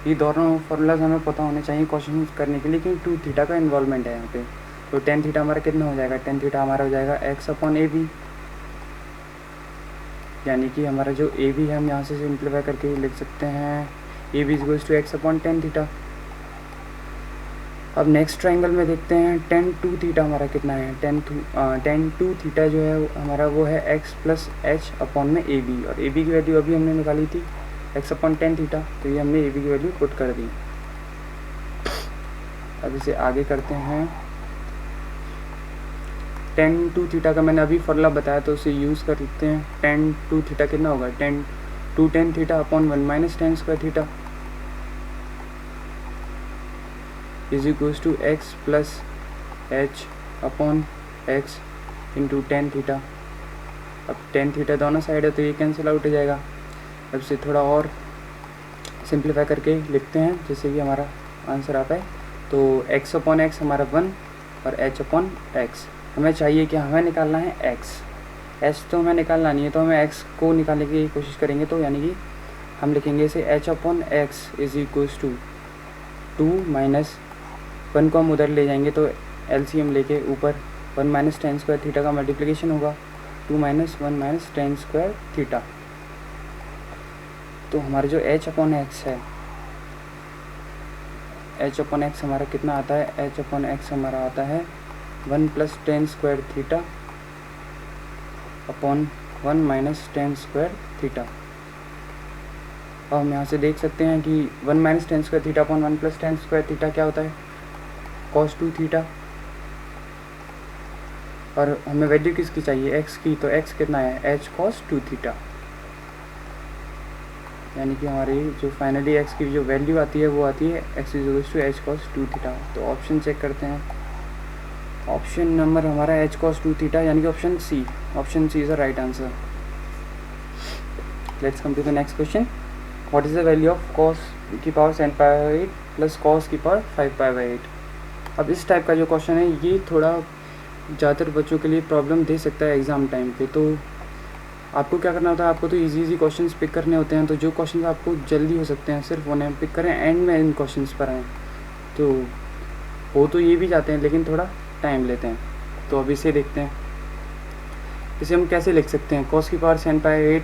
ये दोनों फॉर्मूलाज हमें पता होने चाहिए क्वेश्चन करने के लिए, क्योंकि 2 थीटा का इन्वॉल्वमेंट है यहाँ पे। तो tan थीटा हमारा कितना हो जाएगा, tan थीटा हमारा हो जाएगा x अपॉन ए बी। यानी कि हमारा जो ए बी है हम यहाँ से सिंप्लीफाई करके लिख सकते हैं, A B is two x upon tan theta. अब नेक्स्ट ट्रायंगल में देखते हैं tan 2 थीटा हमारा कितना है, tan 2 थीटा जो है हमारा वो है x प्लस एच अपॉन में ए बी। और ए बी की वैल्यू अभी हमने निकाली थी x अपॉन tan थीटा, तो ये हमने ए बी की वैल्यू पुट कर दी। अब इसे आगे करते हैं। tan 2 थीटा का मैंने अभी फॉर्मूला बताया तो उसे यूज़ कर लेते हैं। tan 2 थीटा कितना होगा, 2 tan theta upon 1 minus tan square theta is equals to x plus h upon x into tan theta. अब tan थीटा दोनों साइड है तो ये कैंसिल आउट हो जाएगा। अब इसे थोड़ा और सिंप्लीफाई करके लिखते हैं जिससे कि हमारा आंसर आता है। तो x अपॉन एक्स हमारा 1 और h अपॉन एक्स। हमें चाहिए कि हमें निकालना है x, h तो हमें निकालना नहीं है, तो हमें x को निकालने की कोशिश करेंगे। तो यानी कि हम लिखेंगे इसे h upon x is equals to 2 minus 1 को हम उधर ले जाएंगे तो एलसीएम लेके ऊपर 1 माइनस tan स्क्वायर थीटा का मल्टीप्लिकेशन होगा, 2 minus 1 minus tan square theta. तो हमारा जो h अपॉन एक्स है, h अपॉन एक्स हमारा कितना आता है, h अपॉन एक्स हमारा आता है 1 plus tan square theta upon 1 minus tan square theta. और हम यहाँ से देख सकते हैं कि 1 minus tan square theta upon 1 plus tan square theta क्या होता है, cos 2 थीटा। और हमें वैल्यू किसकी चाहिए, x की, तो x कितना है, h cos 2 थीटा। यानी कि हमारी जो फाइनली x की जो वैल्यू आती है वो आती है x is two h cos 2 theta. तो ऑप्शन चेक करते हैं। ऑप्शन नंबर हमारा एच कॉस 2 थीटा यानी कि option C is the right answer. Let's come to the next question. What is the value of cos की power sin pi 8 plus cos की पावर 5 पाई बाई 8. अब इस टाइप का जो क्वेश्चन है ये थोड़ा ज़्यादातर बच्चों के लिए प्रॉब्लम दे सकता है एग्ज़ाम टाइम पे. तो आपको क्या करना होता है, आपको तो इजी क्वेश्चंस पिक करने होते हैं. तो जो क्वेश्चंस आपको जल्दी हो सकते हैं सिर्फ उन्हें पिक करें, एंड में इन क्वेश्चंस पर आएँ. तो हो तो ये भी जाते हैं लेकिन थोड़ा टाइम लेते हैं. तो अब इसे देखते हैं. इसे हम कैसे लिख सकते हैं, कॉस की power sin pi 8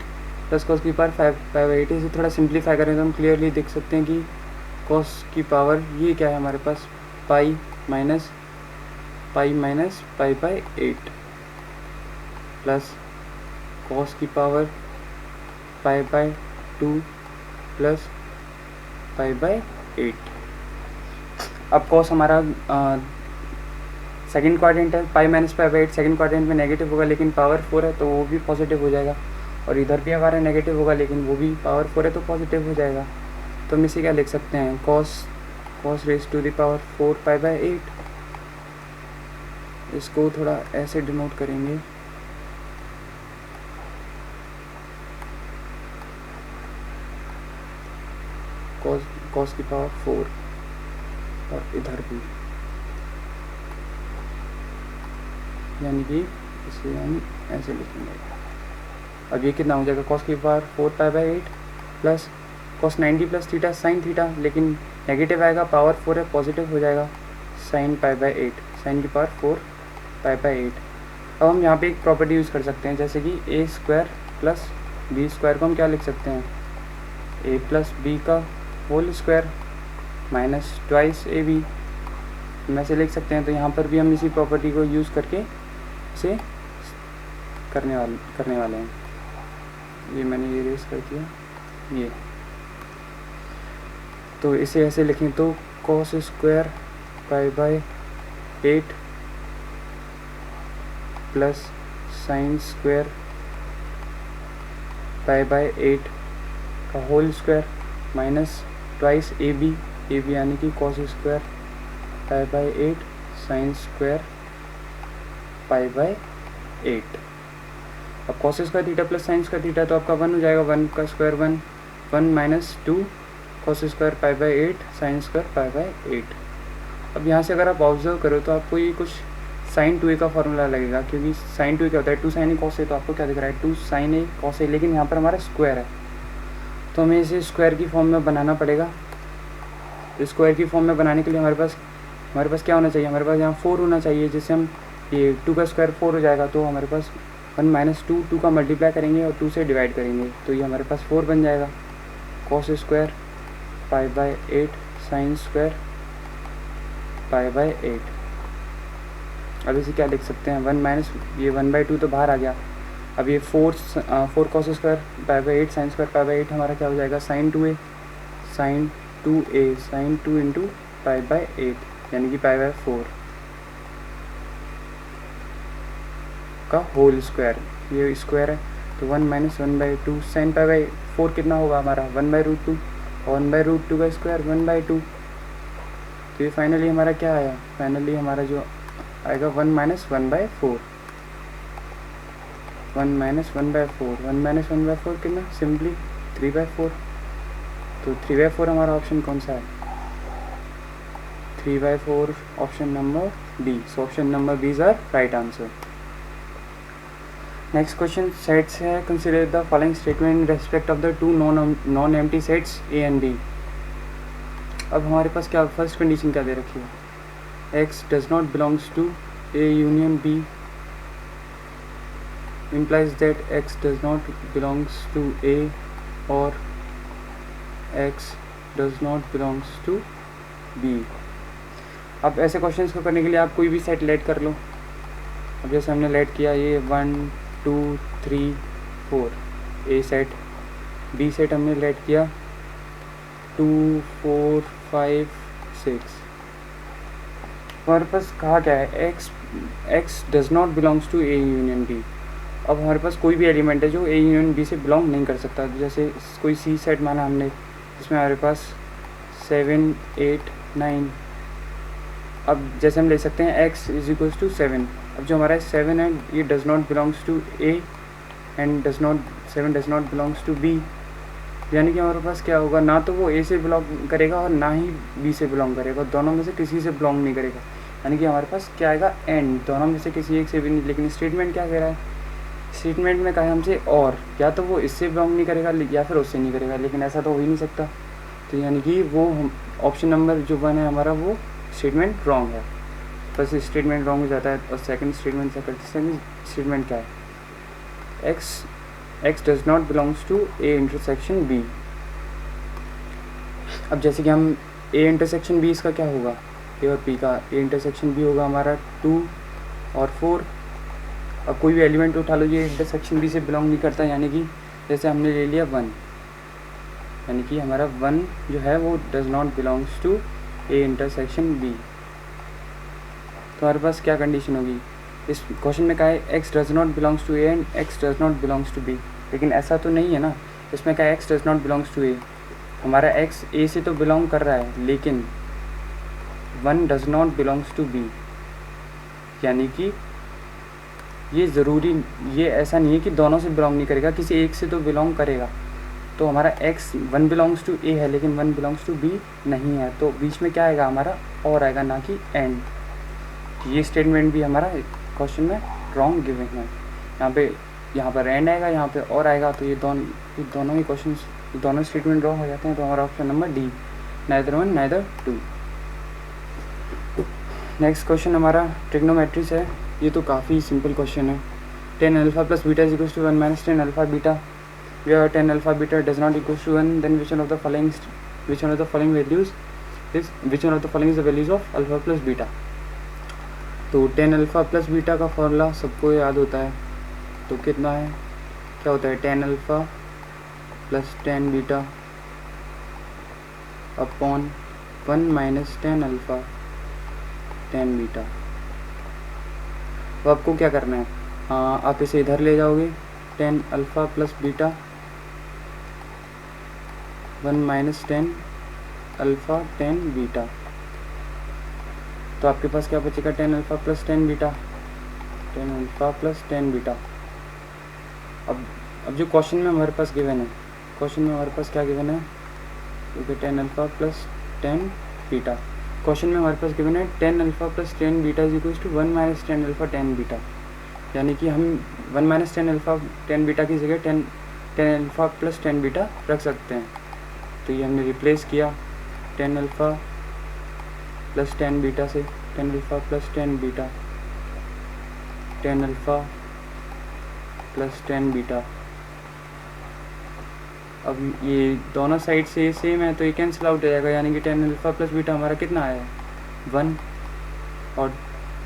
plus cos की पावर 5 पाई बाई 8. इसे थोड़ा सिंप्लीफाई करें तो हम क्लियरली देख सकते हैं कि कॉस की पावर ये क्या है हमारे पास, pi minus pi by 8 plus cos की power pi by 2 plus pi by 8. अब कॉस हमारा सेकंड क्वाड्रेंट है, pi minus pi by 8 second quadrant में नेगेटिव होगा लेकिन पावर 4 है तो वो भी पॉजिटिव हो जाएगा. और इधर भी हमारा नेगेटिव होगा लेकिन वो भी पावर 4 है तो पॉजिटिव हो जाएगा. तो हम इसे क्या लिख सकते हैं, cos raise to the power 4 pi by 8. इसको थोड़ा ऐसे डिनोट करेंगे, कॉस की पावर 4 और इधर भी, यानी कि इसे हम ऐसे लिखेंगे. अब ये कितना हो जाएगा, कॉस की power 4 pi by 8 plus cos 90 plus theta sine theta, लेकिन नेगेटिव आएगा, पावर 4 है पॉजिटिव हो जाएगा, साइन पाई बाई 8, साइन की पावर 4 पाई बाई 8. अब हम यहाँ पे एक प्रॉपर्टी यूज़ कर सकते हैं जैसे कि A square plus B square को हम क्या लिख सकते हैं, ए प्लस बी का whole square minus twice A B, हम ऐसे लिख सकते हैं. तो यहाँ पर भी हम इसी प्रॉपर्टी को यूज़ करके इसे करने वाले हैं. ये मैंने इरेज कर दिया ये. तो इसे ऐसे लिखें तो cos square pi by 8 plus sine square pi by 8 का whole square minus twice A B यानी कि cos square pi by 8 sine square pi by 8. अब cos square theta plus sine square theta तो आपका 1 हो जाएगा, 1 का square 1 minus 2 cos square pi by 8 sine square pi by 8. अब यहाँ से अगर आप ऑब्जर्व करो तो आपको ये कुछ साइन 2a का फॉर्मूला लगेगा, क्योंकि साइन 2a क्या होता है, 2 साइन ए कॉस ए. तो आपको क्या दिख रहा है, 2 साइन ए कॉस ए, लेकिन यहाँ पर हमारा स्क्वायर है तो हमें इसे स्क्वायर की फॉर्म में बनाना पड़ेगा. स्क्वायर की फॉर्म में बनाने के लिए हमारे पास क्या होना चाहिए, हमारे पास यहाँ 4 होना चाहिए, जिससे हम ये 2 का स्क्वायर 4 हो जाएगा. तो हमारे पास 1 माइनस 2 का मल्टीप्लाई करेंगे और 2 से डिवाइड करेंगे तो ये हमारे पास 4 बन जाएगा. Cos square pi by 8 sine square pi by 8. अब इसे क्या लिख सकते हैं, 1 माइनस ये 1/2 तो बाहर आ गया. अब ये 4 cos square pi by 8 sine square pi by 8 हमारा क्या हो जाएगा, साइन 2 इंटू पाई बाई 8 यानी कि पाई बाई 4 का होल स्क्वायर. ये स्क्वायर है तो 1 माइनस 1/2 साइन पाई बाई 4 कितना होगा हमारा 1/√2 और 1/√2 का स्क्वायर 1/2. तो ये फाइनली हमारा क्या आया, फाइनली हमारा जो आएगा 1 माइनस 1/4, 1 माइनस 1/4, 1 माइनस 1/4 कितना, सिंपली 3/4. तो 3/4 हमारा ऑप्शन कौन सा है, 3/4 option number D. So option number B is our right answer. Next question sets है, consider the following statement in respect of the 2 non empty sets A and B. अब हमारे पास क्या फर्स्ट कंडीशन क्या दे रखी है, x does not belongs to A union B implies that x does not belongs to a or x does not belongs to b. अब ऐसे क्वेश्चंस को करने के लिए आप कोई भी सेट लेट कर लो. अब जैसे हमने लेट किया ये 1 2 3 4 ए सेट, बी सेट हमने लेट किया 2 4 5 6. हमारे पास कहा क्या है, x does not belongs to A union B. अब हमारे पास कोई भी एलिमेंट है जो ए यूनियन बी से बिलोंग नहीं कर सकता. जैसे कोई सी सेट माना हमने, जिसमें हमारे पास 7 8 9 अब जैसे हम ले सकते हैं x इज इक्वल्स टू 7। अब जो हमारा 7 है ये does not belongs to a and 7 does not belongs to b, यानी कि हमारे पास क्या होगा, ना तो वो a से बिलोंग करेगा और ना ही b से बिलोंग करेगा, दोनों में से किसी से बिलोंग नहीं करेगा, यानी कि हमारे पास क्या आएगा एंड, दोनों में से किसी एक से भी नहीं। लेकिन स्टेटमेंट क्या कह रहा है, स्टेटमेंट में कहा है हमसे और, या तो वो इससे बिलोंग नहीं करेगा या फिर उससे नहीं करेगा, लेकिन ऐसा तो हो ही नहीं सकता। तो यानी कि वो ऑप्शन नंबर जो 1 है हमारा वो स्टेटमेंट रॉन्ग है। फर्स्ट स्टेटमेंट रॉन्ग हो जाता है और सेकंड स्टेटमेंट स्टेटमेंट क्या है, x does not belongs to a intersection b। अब जैसे कि हम a इंटरसेक्शन b इसका क्या होगा, a और p का a इंटरसेक्शन b होगा हमारा 2 और 4। अब कोई भी एलिमेंट उठा लो जो इंटरसेक्शन b से बिलोंग नहीं करता, यानी कि जैसे हमने ले लिया 1, यानी कि हमारा 1 जो है वो does not belongs to a intersection b। तो हमारे पास क्या कंडीशन होगी, इस क्वेश्चन में कहा है x does not belongs to a and x does not belongs to b, लेकिन ऐसा तो नहीं है ना। इसमें कहा है x does not belongs to a, हमारा x a से तो बिलोंग कर रहा है, लेकिन 1 does not belongs to b, यानी कि ये ज़रूरी, ये ऐसा नहीं है कि दोनों से बिलोंग नहीं करेगा, किसी एक से तो बिलोंग करेगा। तो हमारा x 1 बिलोंग्स टू a है लेकिन 1 बिलोंग्स टू b नहीं है, तो बीच में क्या आएगा हमारा और आएगा, ना कि एंड। ये स्टेटमेंट भी हमारा क्वेश्चन में रॉन्ग गिवन है, यहाँ पर एंड आएगा, यहाँ पे और आएगा, तो ये दोनों ही क्वेश्चन, दोनों स्टेटमेंट रॉन्ग हो जाते हैं। तो हमारा option number D, neither 1 neither 2। Next question हमारा ट्रिग्नोमेट्री से है, ये तो काफ़ी सिंपल क्वेश्चन है। 10 alpha plus beta is equals to 1 minus 10 alpha beta, where 10 alpha beta does not equals to 1, then which one of the following is the values of alpha plus beta. तो 10 अल्फा प्लस बीटा का फॉर्मूला सबको याद होता है, तो कितना है, क्या होता है 10 alpha plus 10 beta upon 1 minus 10 alpha 10 beta. तो आपको क्या करना है, आप इसे इधर ले जाओगे, 10 alpha plus beta 1 minus 10 alpha 10 beta, तो आपके पास क्या बचेगा 10 alpha plus 10 beta, 10 alpha plus 10 beta. अब जो क्वेश्चन में हमारे पास गिवन है, क्वेश्चन में हमारे पास क्या गिवन है, क्योंकि 10 अल्फा प्लस 10 बीटा, क्वेश्चन में हमारे पास गिवन है 10 alpha plus 10 beta is equals to 1 minus 10 alpha 10 beta, यानी कि हम 1 माइनस 10 अल्फा 10 बीटा की जगह 10 अल्फा प्लस 10 बीटा रख सकते हैं। तो ये हमने रिप्लेस किया 10 अल्फा प्लस 10 बीटा से, 10 alpha plus 10 beta, 10 alpha plus 10 beta. अब ये दोनों साइड से सेम है तो ये कैंसिल आउट हो जाएगा, यानी कि 10 अल्फा प्लस बीटा हमारा कितना आया 1, और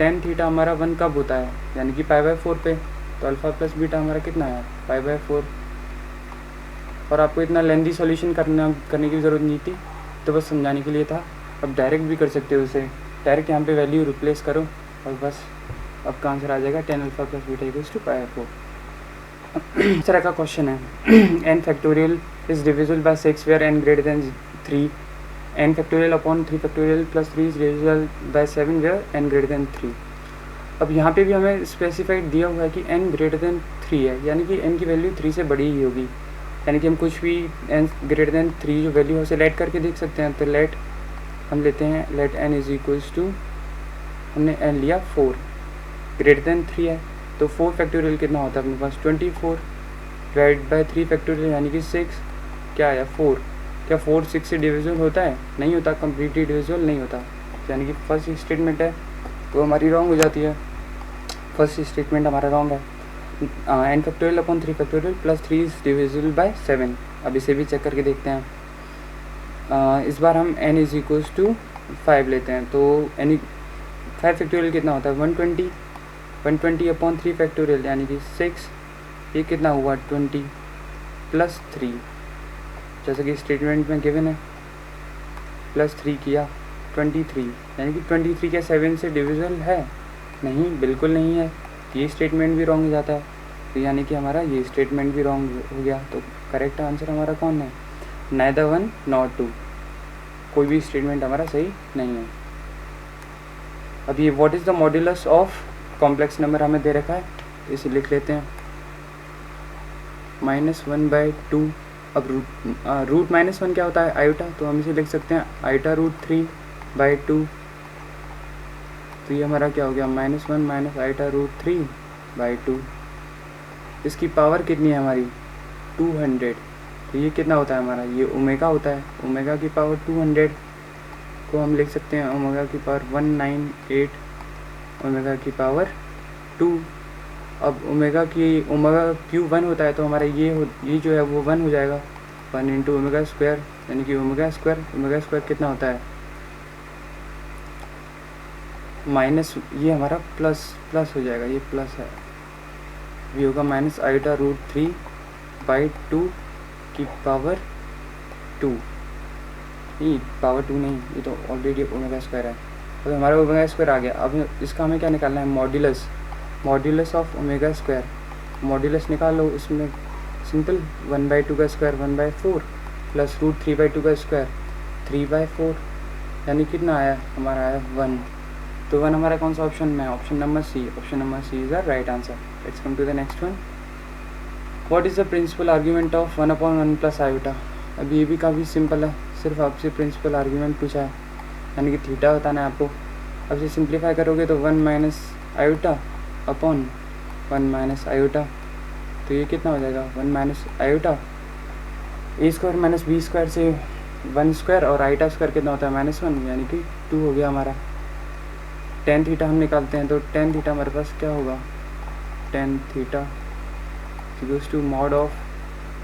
tan थीटा हमारा 1 कब होता है, यानी कि π/4 पे, तो अल्फ़ा प्लस बीटा हमारा कितना है π/4। और आपको इतना लेंथी सॉल्यूशन करने की ज़रूरत नहीं थी, तो बस समझाने के लिए था। अब डायरेक्ट भी कर सकते हो उसे, डायरेक्ट यहाँ पे वैल्यू रिप्लेस करो और बस आपका आंसर आ जाएगा 10 alpha plus beta equals to π/4। इस तरह का क्वेश्चन है, n factorial is divisible by 6 where n greater than 3, n factorial upon 3 factorial plus 3 is divisible by 7 where n greater than 3। अब यहाँ पे भी हमें स्पेसिफाइड दिया हुआ है कि n ग्रेटर देन 3 है, यानी कि n की वैल्यू 3 से बड़ी ही होगी, यानी कि हम कुछ भी n ग्रेटर देन 3 जो वैल्यू है उसे लेट करके देख सकते हैं। तो लेट हम लेते हैं, let n is equals to, हमने n लिया 4, ग्रेटर देन 3 है, तो 4 फैक्टोरियल कितना होता है अपने पास 24 डिवाइड बाय 3 फैक्टोरियल यानी कि 6, क्या आया 4। क्या 4 6 से डिविजिबल होता है, नहीं होता, कम्प्लीटली डिविजिबल नहीं होता, यानी कि फर्स्ट स्टेटमेंट है तो हमारी रॉन्ग हो जाती है, फर्स्ट स्टेटमेंट हमारा रॉन्ग है। n factorial upon 3 factorial plus 3 is divisible by 7। अब इसे भी चेक करके देखते हैं। इस बार हम n इज इक्वल्स टू 5 लेते हैं, तो n 5 फैक्टोरियल कितना होता है 120, 120 अपॉन 3 फैक्टोरियल यानी कि 6, ये कितना हुआ 20 प्लस 3, जैसे कि स्टेटमेंट में गिवन है, प्लस 3 किया 23, यानी कि 23 क्या 7 से डिविजिबल है, नहीं, बिल्कुल नहीं है, ये स्टेटमेंट भी रॉन्ग हो जाता है, तो यानी कि हमारा ये स्टेटमेंट भी रॉन्ग हो गया। तो करेक्ट आंसर हमारा कौन है, नाइदर 1 नॉट 2, कोई भी स्टेटमेंट हमारा सही नहीं है। अब ये what is the modulus of complex number हमें दे रखा है, तो इसे लिख लेते हैं -1/2। अब रूट -1 क्या होता है, आयोटा, तो हम इसे लिख सकते हैं आयोटा √3/2। तो ये हमारा क्या हो गया, -1 माइनस आयोटा √3/2। इसकी पावर कितनी है हमारी, 200। तो ये कितना होता है हमारा, ये ओमेगा होता है। ओमेगा की पावर 200 को हम लिख सकते हैं ओमेगा की पावर 198 ओमेगा की पावर 2। अब ओमेगा क्यू 1 होता है, तो हमारा ये जो है वो 1 हो जाएगा, 1 इंटू ओमेगा स्क्वायर, यानी कि ओमेगा स्क्वायर कितना होता है माइनस, ये हमारा प्लस हो जाएगा, ये प्लस है, ये होगा माइनस आयोटा √3/2 की पावर 2। ये पावर 2 नहीं, ये तो ऑलरेडी ओमेगा स्क्वायर है। तो हमारा ओमेगा स्क्वायर आ गया। अब इसका हमें क्या निकालना है, modulus of omega square. Modulus निकालो, इसमें सिंपल 1/2 का स्क्वायर 1/4 प्लस √3/2 का स्क्वायर 3/4, यानी कितना आया हमारा, आया 1। तो 1 हमारा कौन सा ऑप्शन में है, option number C is the right answer. Let's come to the next one. What is the principal argument of 1/1 plus iota. अब ये भी काफ़ी सिंपल है, सिर्फ आपसे प्रिंसिपल आर्ग्यूमेंट पूछा है, यानी कि थीटा बताना है आपको। अब इसे सिंप्लीफाई करोगे तो 1 minus iota upon 1 minus iota, तो ये कितना हो जाएगा, 1 माइनस आयोटा ए स्क्वायर माइनस बी स्क्वायर से 1 स्क्वायर, और आयोटा स्क्वायर कितना होता है -1, यानी कि 2 हो गया हमारा। टेन थीटा हम निकालते हैं, तो टेन थीटा हमारे पास क्या होगा, tan theta equals to mod of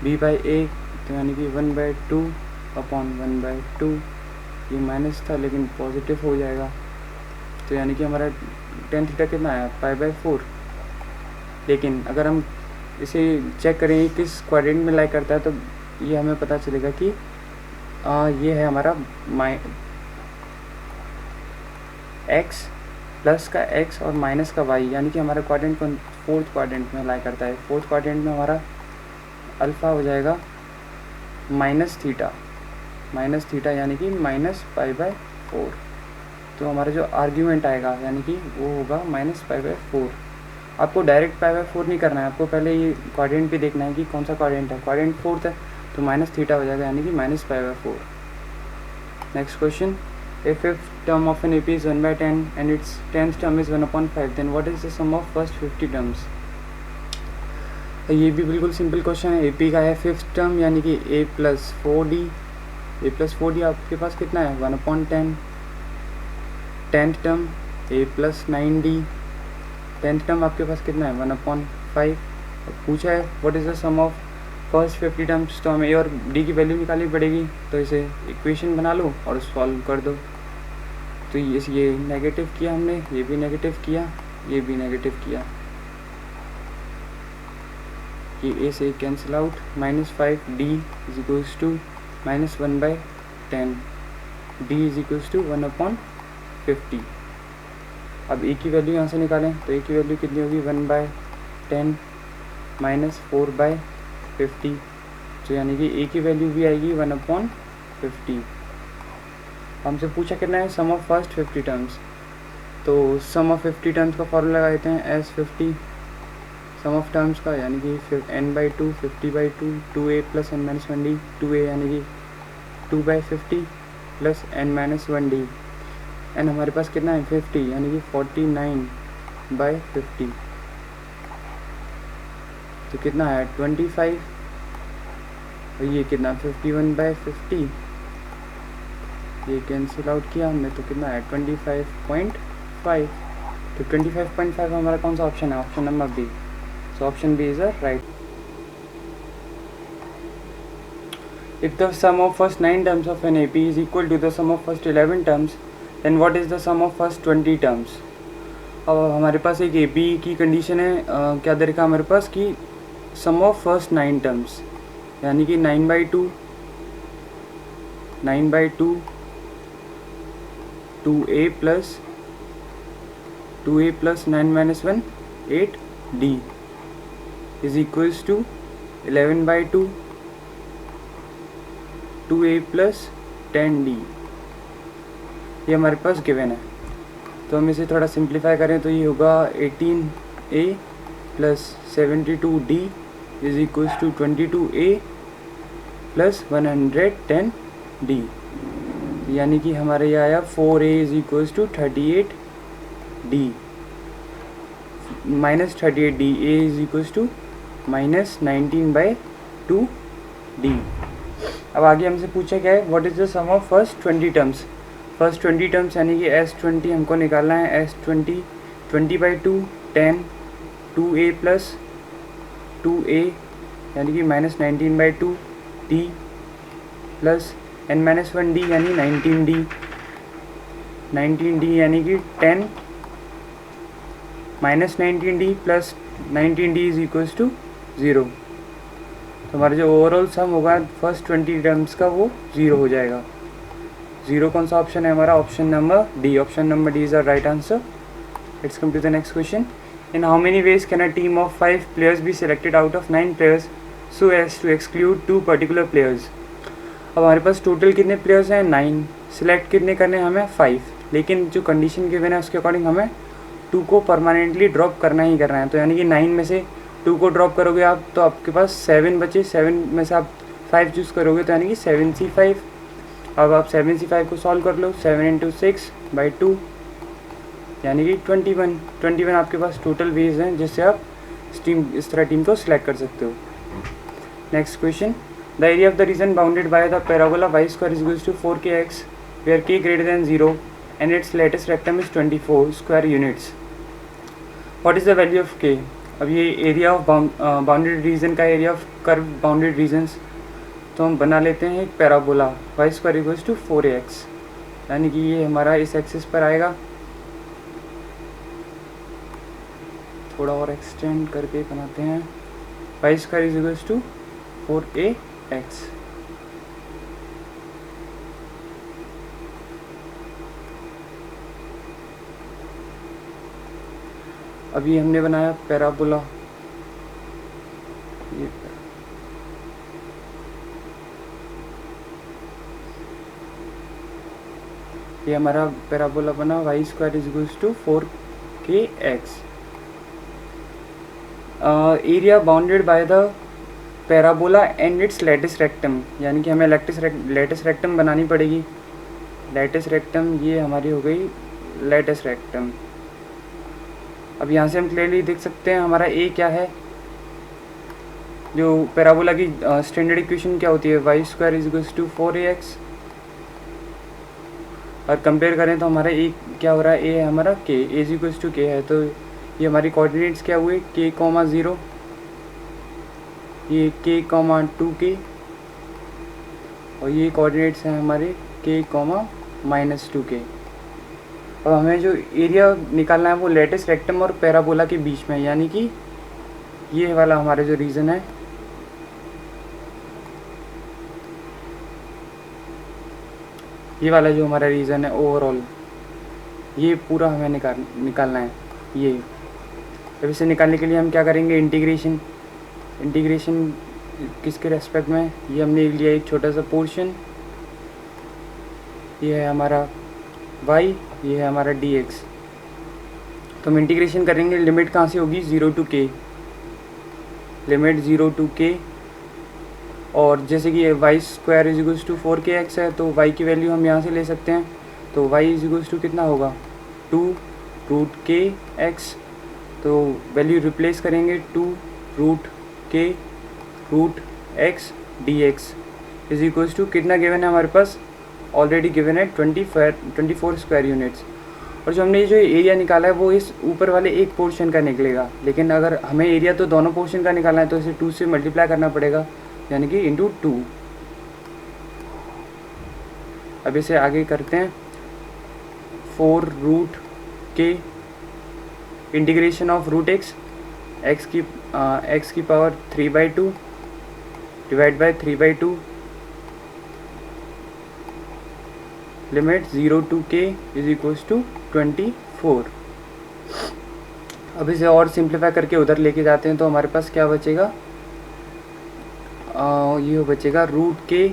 b/a, तो यानी कि 1/2 अपॉन 1/2। ये माइनस था लेकिन पॉजिटिव हो जाएगा, तो यानी कि हमारा टेन थीटा कितना आया, π/4। लेकिन अगर हम इसे चेक करें किस क्वाड्रेंट में लाई करता है, तो ये हमें पता चलेगा कि ये है हमारा x प्लस का x और माइनस का y, यानी कि हमारा क्वाड्रेंट कौन, फोर्थ क्वाड्रेंट में लाई करता है। फोर्थ क्वाड्रेंट में हमारा अल्फ़ा हो जाएगा माइनस थीटा यानी कि -π/4। तो हमारा जो आर्ग्यूमेंट आएगा यानी कि वो होगा -π/4। आपको डायरेक्ट π/4 नहीं करना है, आपको पहले ये क्वाड्रेंट भी देखना है कि कौन सा क्वाड्रेंट है। क्वाड्रेंट फोर्थ है तो -θ हो जाएगा, यानी कि -π/4। Next question, A fifth term of an AP is 1/10 and its 10th term is 1/5, then what is the sum of first 50 terms? ये भी बिल्कुल सिंपल क्वेश्चन है। AP का है फिफ्थ टर्म यानी कि a + 4d आपके पास कितना है 1/10। Tenth term a + 9d, tenth term आपके पास कितना है 1/5। पूछा है what is the sum of first 50 terms, तो हमें a और d की वैल्यू निकालनी पड़ेगी। तो इसे इक्वेशन बना लो और सॉल्व कर दो। तो ये नेगेटिव किया हमने, ये भी नेगेटिव किया, ये भी नेगेटिव किया, ये a से कैंसिल आउट, -5d = -1/10, d = 1/50। अब a की वैल्यू यहाँ से निकालें, तो a की वैल्यू कितनी होगी 1/10 -4/50, तो यानी कि a की वैल्यू भी आएगी 1/50। हमसे पूछा कितना है सम ऑफ फर्स्ट 50 टर्म्स, तो सम ऑफ 50 टर्म्स का फॉर्मूला लगाते हैं S50 सम ऑफ टर्म्स का, यानी कि n/2 50/2 2a + n-1d, 2a यानी कि 2/50 + n-1d, n हमारे पास कितना है 50 यानी कि 49/50, तो कितना है 25, और ये कितना 51/50, ये कैंसिल आउट किया हमने, तो कितना है 25.5। तो 25.5 हमारा कौन सा ऑप्शन है, option number B. So option B is a right. If the sum of first 9 terms of an AP is equal to the sum of first 11 terms, then what is the sum of first 20 terms. अब हमारे पास एक AP की कंडीशन है, क्या दे रखा हमारे पास कि सम ऑफ फर्स्ट 9 टर्म्स यानी कि 9/2 2a + 9-1 8d is equals to 11/2 2a + 10d, ये हमारे पास गिवन है। तो हम इसे थोड़ा सिंप्लीफाई करें तो ये होगा 18a plus 72d is equals to 22a plus 110d, यानी कि हमारे ये आया 4a is equals to 38d minus 38d, a is equals to minus 19/2d। अब आगे हमसे पूछा क्या है, what is the sum of first 20 terms. First 20 terms यानी कि s20 हमको निकालना है। s20 20/2 10 2a प्लस 2a यानी कि माइनस 19/2d प्लस n-1d यानी 19d यानी कि 10 minus 19d plus 19d is equals to 0। तो हमारा जो ओवरऑल सम होगा फर्स्ट 20 टर्म्स का वो 0 हो जाएगा। 0 कौन सा ऑप्शन है हमारा, option number D. Option number D is the right answer. Let's come to the next question. In how many ways can a team of 5 players be selected out of 9 players so as to exclude 2 particular players. अब हमारे पास टोटल कितने प्लेयर्स हैं, 9। सिलेक्ट कितने करने हैं हमें, 5, लेकिन जो कंडीशन गिवन है उसके अकॉर्डिंग हमें 2 को परमानेंटली ड्रॉप करना ही करना है। तो यानी कि 9 में से 2 को ड्रॉप करोगे आप तो आपके पास 7 बचे, 7 में से आप 5 चूज़ करोगे तो यानी कि 7c5। अब आप 7c5 को सॉल्व कर लो, 7 × 6/2 यानी कि 21 आपके पास टोटल वेज हैं जिससे आप इस तरह टीम को सिलेक्ट कर सकते हो। Next question, the area of the region bounded by the parabola y square is equals to 4kx where k greater than 0 and its latus rectum is 24 square units. What is the value of k। अब ये एरिया ऑफ बाउंडेड रीजन का area of curve bounded regions, तो हम बना लेते हैं एक parabola y square equals to 4ax, यानी कि ये हमारा इस एक्सिस पर आएगा। थोड़ा और एक्सटेंड करके बनाते हैं, y square is equals to 4ax। अभी हमने बनाया पैराबोला, ये हमारा पैराबोला बना y square is equals to 4kx। Area bounded by the parabola and its latus rectum, यानी कि हमें लेटेस्ट रेक्टम बनानी पड़ेगी। लेटेस्ट रेक्टम ये हमारी हो गई लेटेस्ट रेक्टम। अब यहाँ से हम क्लियरली देख सकते हैं हमारा ए क्या है, जो पैराबोला की स्टैंडर्ड इक्वेशन क्या होती है, y square is equals to 4ax। और कंपेयर करें तो हमारा ए क्या हो रहा है, ए है हमारा k, A is equals to k है। तो ये हमारी कोऑर्डिनेट्स क्या हुए, k, 0, ये k, 2k, और ये कोऑर्डिनेट्स हैं हमारे k, -2k। अब हमें जो एरिया निकालना है वो लेटेस्ट रेक्टम और पैराबोला के बीच में, यानी कि ये वाला हमारा जो रीजन है, ये वाला जो हमारा रीजन है ओवरऑल, ये पूरा हमें निकालना है ये। अब इसे निकालने के लिए हम क्या करेंगे, इंटीग्रेशन किसके रेस्पेक्ट में, ये हमने लिया एक छोटा सा पोर्शन, ये है हमारा y, ये है हमारा dx। तो हम इंटीग्रेशन करेंगे, लिमिट कहाँ से होगी, 0 to k, limit 0 to k। और जैसे कि y square is equals to 4kx है तो y की वैल्यू हम यहाँ से ले सकते हैं। तो y इज इक्वल्स टू कितना होगा, 2√kx। तो वैल्यू रिप्लेस करेंगे, 2√k√x dx is equals to कितना गिवन है हमारे पास, ऑलरेडी गिवन है 24 स्क्वायर यूनिट्स। और जो हमने जो एरिया निकाला है वो इस ऊपर वाले एक पोर्शन का निकलेगा, लेकिन अगर हमें एरिया तो दोनों पोर्शन का निकालना है तो इसे 2 से मल्टीप्लाई करना पड़ेगा, यानी कि इंटू 2। अब इसे आगे करते हैं, 4√k integration of √x, x की power 3/2 divide by 3/2 limit 0 to k is equals to 24। अब इसे और सिंप्लीफाई करके उधर लेके जाते हैं तो हमारे पास क्या बचेगा, ये बचेगा √k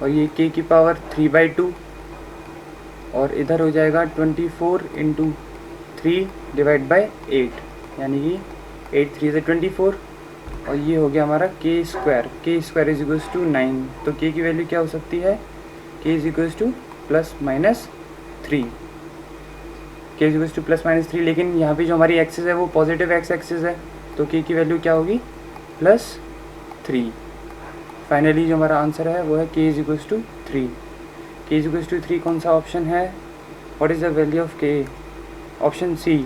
और ये k की पावर 3/2 और इधर हो जाएगा 24 इंटू 3 डिवाइड बाई 8, यानी कि 8 3 से 24, और ये हो गया हमारा k square is equals to 9। तो k की वैल्यू क्या हो सकती है, k is equals two plus minus 3, k is equals two plus minus 3, लेकिन यहाँ पे जो हमारी एक्सिस है वो पॉजिटिव एक्स एक्सिस है, तो k की वैल्यू क्या होगी, प्लस 3। फाइनली जो हमारा आंसर है वो है k is equals to 3। k is equals to 3 कौन सा ऑप्शन है, what is the value of k, option C